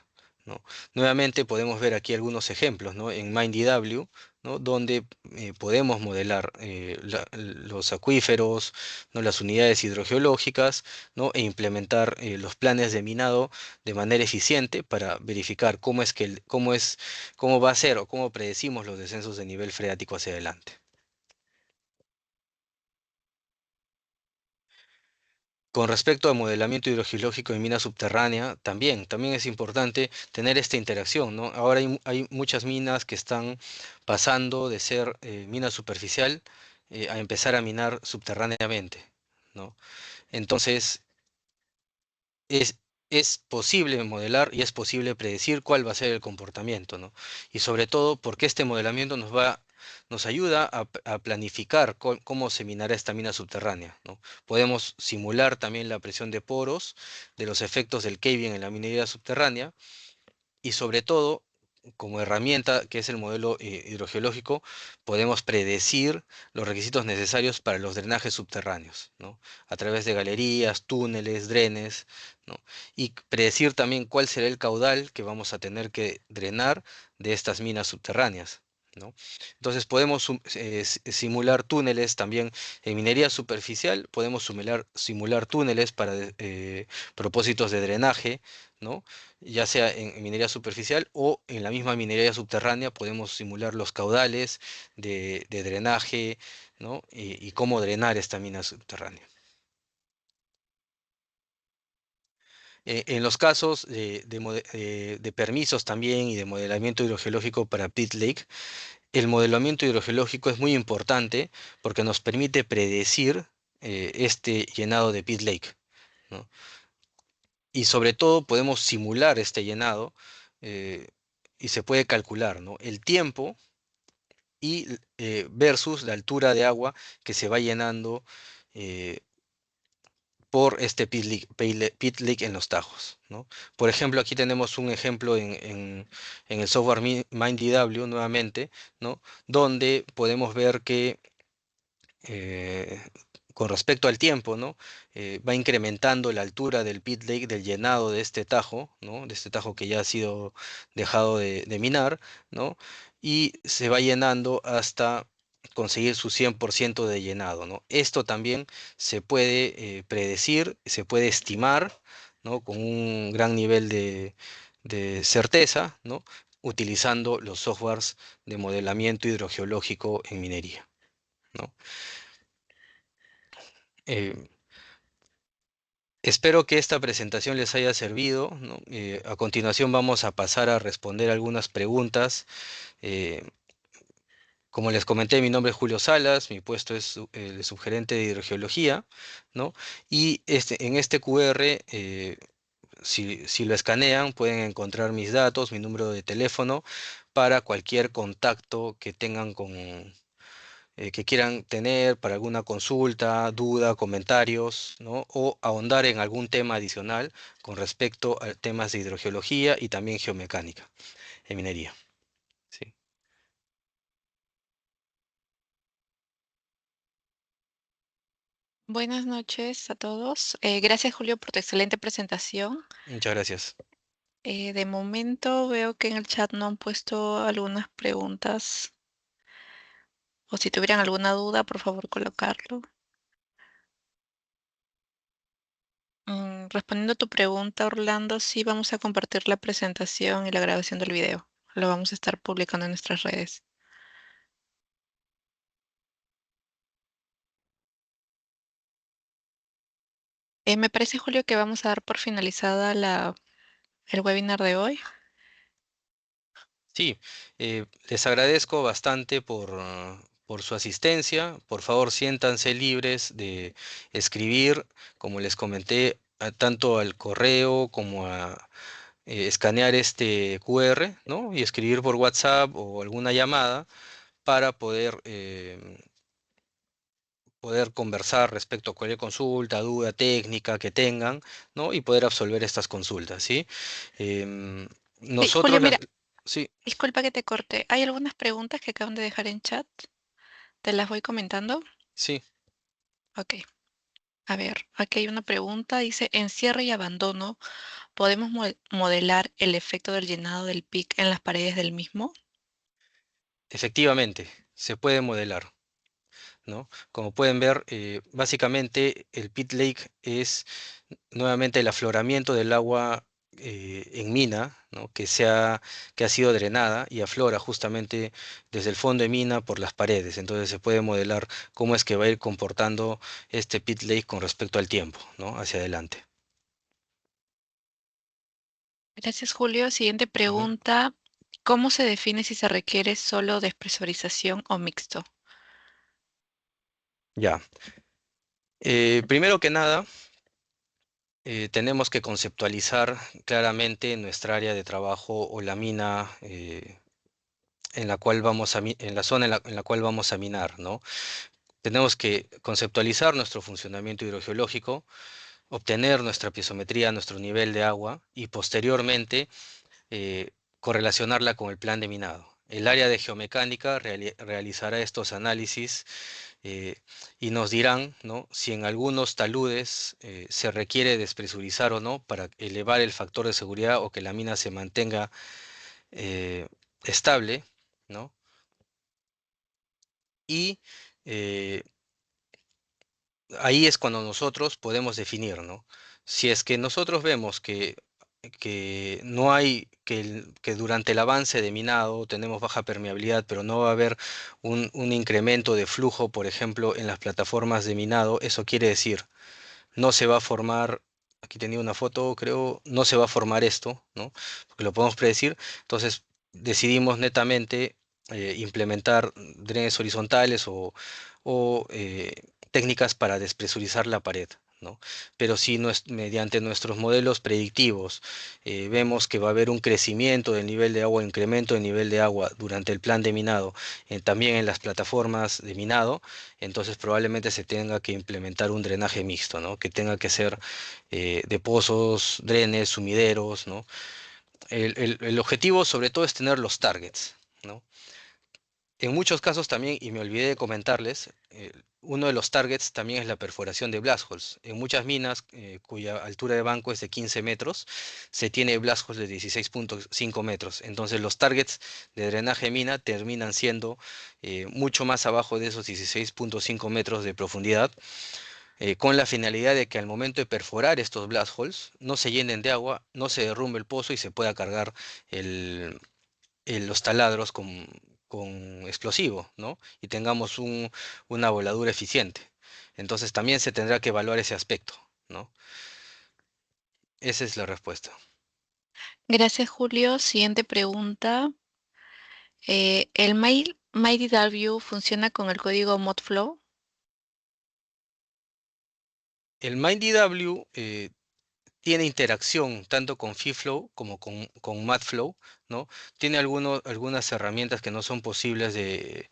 A: ¿no? Nuevamente podemos ver aquí algunos ejemplos, ¿no? En MindDW, ¿no? Donde podemos modelar los acuíferos, ¿no? Las unidades hidrogeológicas, ¿no? E implementar los planes de minado de manera eficiente para verificar cómo va a ser o cómo predecimos los descensos de nivel freático hacia adelante. Con respecto al modelamiento hidrogeológico en mina subterránea, también es importante tener esta interacción, ¿no? Ahora hay muchas minas que están pasando de ser mina superficial a empezar a minar subterráneamente, ¿no? Entonces, es, es posible modelar y es posible predecir cuál va a ser el comportamiento, ¿no? Y sobre todo porque este modelamiento nos ayuda a planificar cómo se minará esta mina subterránea, ¿no? Podemos simular también la presión de poros de los efectos del caving en la minería subterránea y sobre todo, como herramienta que es el modelo hidrogeológico, podemos predecir los requisitos necesarios para los drenajes subterráneos, ¿no? A través de galerías, túneles, drenes, ¿no? Y predecir también cuál será el caudal que vamos a tener que drenar de estas minas subterráneas, ¿no? Entonces podemos simular túneles también en minería superficial, podemos simular túneles para propósitos de drenaje, ¿no? Ya sea en minería superficial o en la misma minería subterránea podemos simular los caudales de drenaje, ¿no? Y cómo drenar esta mina subterránea. En los casos de permisos también y de modelamiento hidrogeológico para pit lake, el modelamiento hidrogeológico es muy importante porque nos permite predecir este llenado de pit lake, ¿no? Y sobre todo podemos simular este llenado eh, y se puede calcular, ¿no? El tiempo y versus la altura de agua que se va llenando eh, por este pit leak en los tajos, ¿no? Por ejemplo, aquí tenemos un ejemplo en el software MindDW nuevamente, ¿no? Donde podemos ver que eh, con respecto al tiempo, ¿no? Va incrementando la altura del pit lake, del llenado de este tajo, ¿no? De este tajo que ya ha sido dejado de minar, ¿no? Y se va llenando hasta conseguir su 100% de llenado, ¿no? Esto también se puede predecir, se puede estimar, ¿no? Con un gran nivel de certeza, ¿no? Utilizando los softwares de modelamiento hidrogeológico en minería, ¿no? Eh, Espero que esta presentación les haya servido, ¿no? A continuación vamos a pasar a responder algunas preguntas. Eh, Como les comenté, mi nombre es Julio Salas, mi puesto es el de subgerente de hidrogeología, ¿no? Y en este QR, si lo escanean, pueden encontrar mis datos, mi número de teléfono para cualquier contacto que tengan que quieran tener para alguna consulta, duda, comentarios, ¿no? O ahondar en algún tema adicional con respecto a temas de hidrogeología y también geomecánica en minería. Sí.
B: Buenas noches a todos. Gracias, Julio, por tu excelente presentación.
A: Muchas gracias.
B: De momento veo que en el chat no han puesto algunas preguntas o si tuvieran alguna duda, por favor, colocarlo. Respondiendo a tu pregunta, Orlando, sí vamos a compartir la presentación y la grabación del video. Lo vamos a estar publicando en nuestras redes. Me parece, Julio, que vamos a dar por finalizada el webinar de hoy.
A: Sí, les agradezco bastante por su asistencia. Por favor, siéntanse libres de escribir, como les comenté, tanto al correo como a escanear este QR, ¿no? Y escribir por WhatsApp o alguna llamada para poder conversar respecto a cualquier consulta, duda técnica que tengan, ¿no? Y poder absolver estas consultas, ¿sí? Em,
B: Sí, Julio,
A: nosotros
B: mira,
A: las... Sí,
B: disculpa que te corte. Hay algunas preguntas que acaban de dejar en chat. Te las voy comentando.
A: sí.
B: Ok. A ver, aquí hay una pregunta, dice, en cierre y abandono, ¿podemos modelar el efecto del llenado del pic en las paredes del mismo?
A: Efectivamente, se puede modelar, ¿no? Como pueden ver, básicamente el pit lake es nuevamente el afloramiento del agua en mina, ¿no? Que ha sido drenada y aflora justamente desde el fondo de mina por las paredes. Entonces se puede modelar cómo es que va a ir comportando este pit lake con respecto al tiempo, ¿no? Hacia adelante.
B: Gracias, Julio. Siguiente
A: Ujú.
B: pregunta, ¿cómo se define si se requiere solo despresurización o mixto?
A: Ya. Primero que nada, tenemos que conceptualizar claramente nuestra área de trabajo o la mina en la cual en la zona en la cual vamos a minar, ¿no? Tenemos que conceptualizar nuestro funcionamiento hidrogeológico, obtener nuestra piezometría, nuestro nivel de agua y posteriormente correlacionarla con el plan de minado. El área de geomecánica realizará estos análisis eh, y nos dirán, ¿no? Si en algunos taludes se requiere despresurizar o no para elevar el factor de seguridad o que la mina se mantenga eh, estable, ¿no? Y eh, ahí es cuando nosotros podemos definir, ¿no? Si es que nosotros vemos que no hay, que durante el avance de minado tenemos baja permeabilidad, pero no va a haber un incremento de flujo, por ejemplo, en las plataformas de minado, eso quiere decir, no se va a formar, aquí tenía una foto, creo, no se va a formar esto, ¿no? Porque lo podemos predecir. Entonces decidimos netamente implementar drenes horizontales o técnicas para despresurizar la pared, ¿no? Pero si mediante nuestros modelos predictivos vemos que va a haber un crecimiento del nivel de agua, incremento del nivel de agua durante el plan de minado, también en las plataformas de minado, entonces probablemente se tenga que implementar un drenaje mixto, ¿no? Que tenga que ser de pozos, drenes, sumideros, ¿no? El objetivo sobre todo es tener los targets, ¿no? En muchos casos también, y me olvidé de comentarles, uno de los targets también es la perforación de blast holes. En muchas minas cuya altura de banco es de 15 metros, se tiene blast holes de 16,5 metros. Entonces los targets de drenaje de mina terminan siendo mucho más abajo de esos 16,5 metros de profundidad, con la finalidad de que al momento de perforar estos blast holes no se llenen de agua, no se derrumbe el pozo y se pueda cargar el, los taladros con explosivo, ¿no? Y tengamos una voladura eficiente. Entonces también se tendrá que evaluar ese aspecto, ¿no? Esa es la respuesta.
B: Gracias, Julio. Siguiente pregunta, ¿el MightyW funciona con el código Modflow?
A: El MindDW tiene interacción tanto con FeeFlow como con MathFlow, ¿no? Tiene algunas herramientas que no son posibles de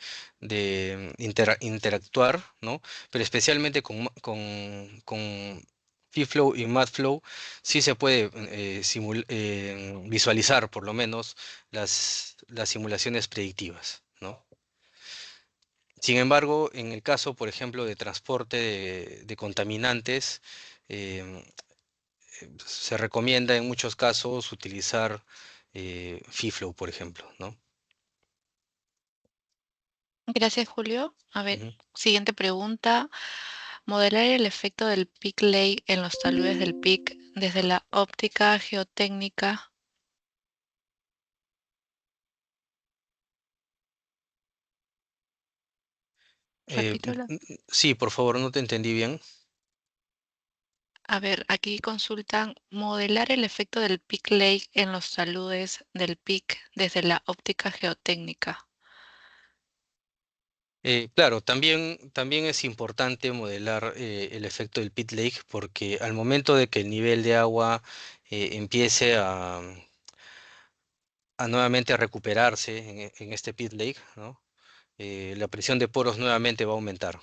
A: interactuar, ¿no? Pero especialmente con FeeFlow y MathFlow sí se puede visualizar por lo menos las simulaciones predictivas, ¿no? Sin embargo, en el caso, por ejemplo, de transporte de contaminantes, em, se recomienda en muchos casos utilizar FeeFlow, por ejemplo, ¿no?
B: Gracias, Julio. A ver,
A: Ujú.
B: siguiente pregunta. Modelar el efecto del peak lake en los taludes del peak desde la óptica geotécnica. Repítelo.
A: Sí, por favor, no te entendí bien.
B: A ver, aquí consultan modelar el efecto del peak lake en los taludes del peak desde la óptica geotécnica.
A: Claro, también es importante modelar el efecto del pit lake porque al momento de que el nivel de agua empiece a nuevamente a recuperarse en este pit lake, ¿no? La presión de poros nuevamente va a aumentar,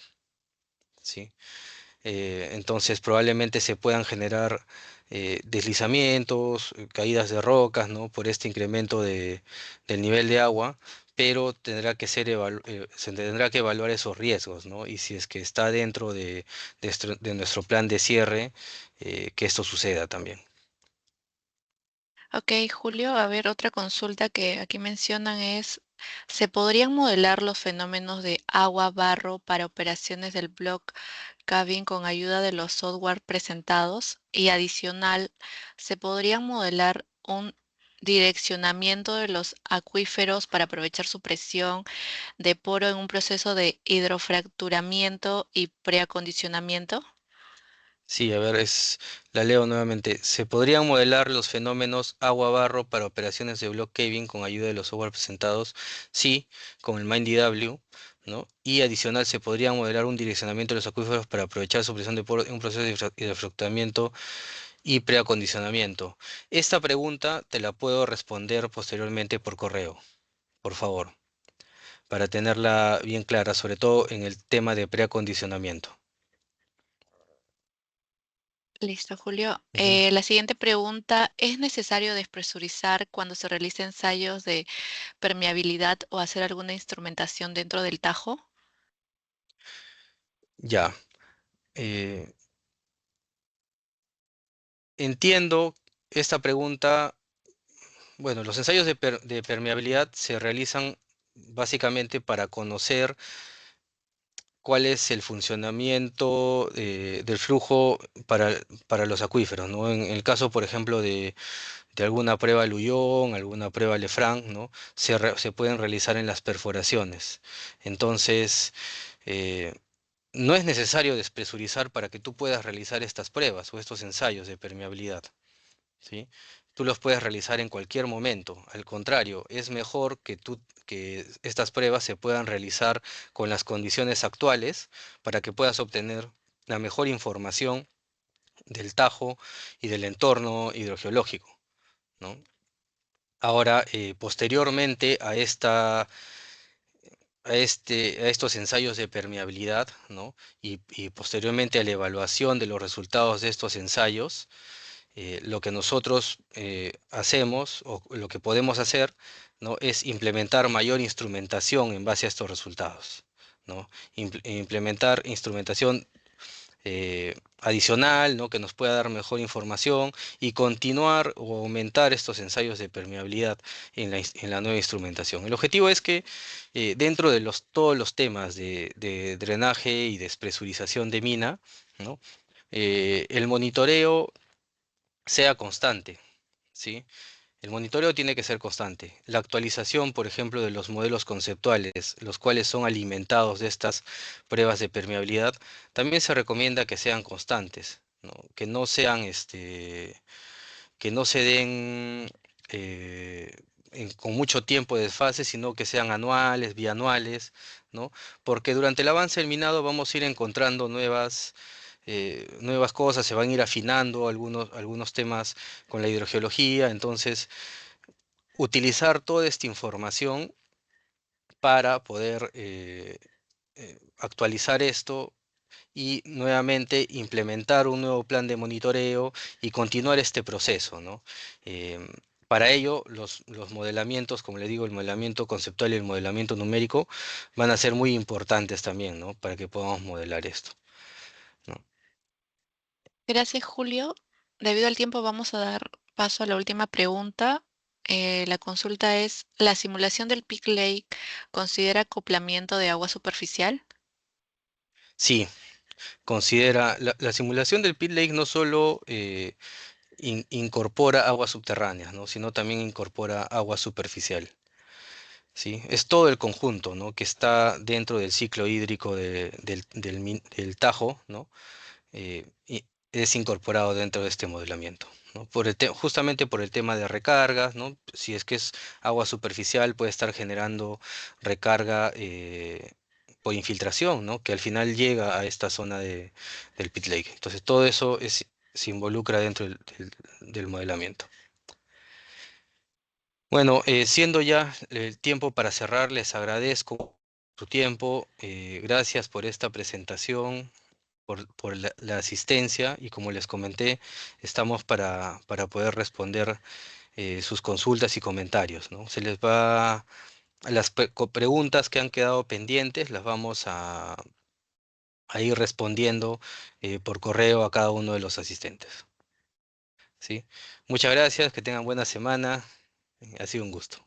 A: ¿sí? Entonces probablemente se puedan generar deslizamientos, caídas de rocas, ¿no? Por este incremento del nivel de agua, pero se tendrá que evaluar esos riesgos, ¿no? Y si es que está dentro de nuestro plan de cierre, que esto suceda también.
B: Ok, Julio, a ver, otra consulta que aquí mencionan es, ¿se podrían modelar los fenómenos de agua-barro para operaciones del block caving con ayuda de los software presentados? Y adicional, ¿se podrían modelar un direccionamiento de los acuíferos para aprovechar su presión de poro en un proceso de hidrofracturamiento y preacondicionamiento?
A: Sí, a ver, la leo nuevamente. ¿Se podrían modelar los fenómenos agua-barro para operaciones de block caving con ayuda de los software presentados? Sí, con el MindDW, ¿no? Y adicional, ¿se podría modelar un direccionamiento de los acuíferos para aprovechar su presión de poro en un proceso de hidrofracturamiento y preacondicionamiento? Esta pregunta te la puedo responder posteriormente por correo, por favor, para tenerla bien clara, sobre todo en el tema de preacondicionamiento.
B: Listo, Julio.
A: Ujú.
B: La siguiente pregunta, ¿es necesario despresurizar cuando se realicen ensayos de permeabilidad o hacer alguna instrumentación dentro del tajo?
A: Ya. eh, Entiendo esta pregunta. Bueno, los ensayos de permeabilidad se realizan básicamente para conocer cuál es el funcionamiento del flujo para los acuíferos, ¿no? En el caso, por ejemplo, de alguna prueba Luyón, alguna prueba Lefranc, ¿no? Se pueden realizar en las perforaciones. Entonces, eh, no es necesario despresurizar para que tú puedas realizar estas pruebas o estos ensayos de permeabilidad. ¿Sí? Tú los puedes realizar en cualquier momento. Al contrario, es mejor que estas pruebas se puedan realizar con las condiciones actuales para que puedas obtener la mejor información del Tajo y del entorno hidrogeológico, ¿no? Ahora, posteriormente a estos ensayos de permeabilidad, ¿no? Y posteriormente a la evaluación de los resultados de estos ensayos, lo que nosotros hacemos o lo que podemos hacer, ¿no? Es implementar mayor instrumentación en base a estos resultados, ¿no? Implementar instrumentación adicional, ¿no? Que nos pueda dar mejor información y continuar o aumentar estos ensayos de permeabilidad en la nueva instrumentación. El objetivo es que dentro de todos los temas de drenaje y despresurización de mina, ¿no? El monitoreo sea constante, ¿sí? El monitoreo tiene que ser constante. La actualización, por ejemplo, de los modelos conceptuales, los cuales son alimentados de estas pruebas de permeabilidad, también se recomienda que sean constantes, ¿no? Que no sean, que no se den con mucho tiempo de desfase, sino que sean anuales, bianuales, ¿no? Porque durante el avance del minado vamos a ir encontrando nuevas cosas, se van a ir afinando algunos temas con la hidrogeología, entonces utilizar toda esta información para poder actualizar esto y nuevamente implementar un nuevo plan de monitoreo y continuar este proceso, ¿no? Em, para ello, los modelamientos, como le digo, el modelamiento conceptual y el modelamiento numérico van a ser muy importantes también, ¿no? Para que podamos modelar esto, ¿no?
B: Gracias, Julio. Debido al tiempo, vamos a dar paso a la última pregunta. La consulta es, ¿la simulación del Peak Lake considera acoplamiento de agua superficial?
A: Sí, considera, la simulación del pit lake no solo incorpora aguas subterráneas, ¿no? Sino también incorpora agua superficial. ¿Sí? Es todo el conjunto, ¿no? Que está dentro del ciclo hídrico del Tajo, ¿no? Y es incorporado dentro de este modelamiento, ¿no? Justamente por el tema de recargas, ¿no? Si es que es agua superficial, puede estar generando recarga por infiltración, ¿no? Que al final llega a esta zona del pit lake. Entonces todo eso se involucra dentro del modelamiento. Bueno, siendo ya el tiempo para cerrar, les agradezco su tiempo. Gracias por esta presentación, por la asistencia y como les comenté, estamos para poder responder sus consultas y comentarios, ¿no? Se les va Las preguntas que han quedado pendientes las vamos a ir respondiendo por correo a cada uno de los asistentes. ¿Sí? Muchas gracias, que tengan buena semana. Ha sido un gusto.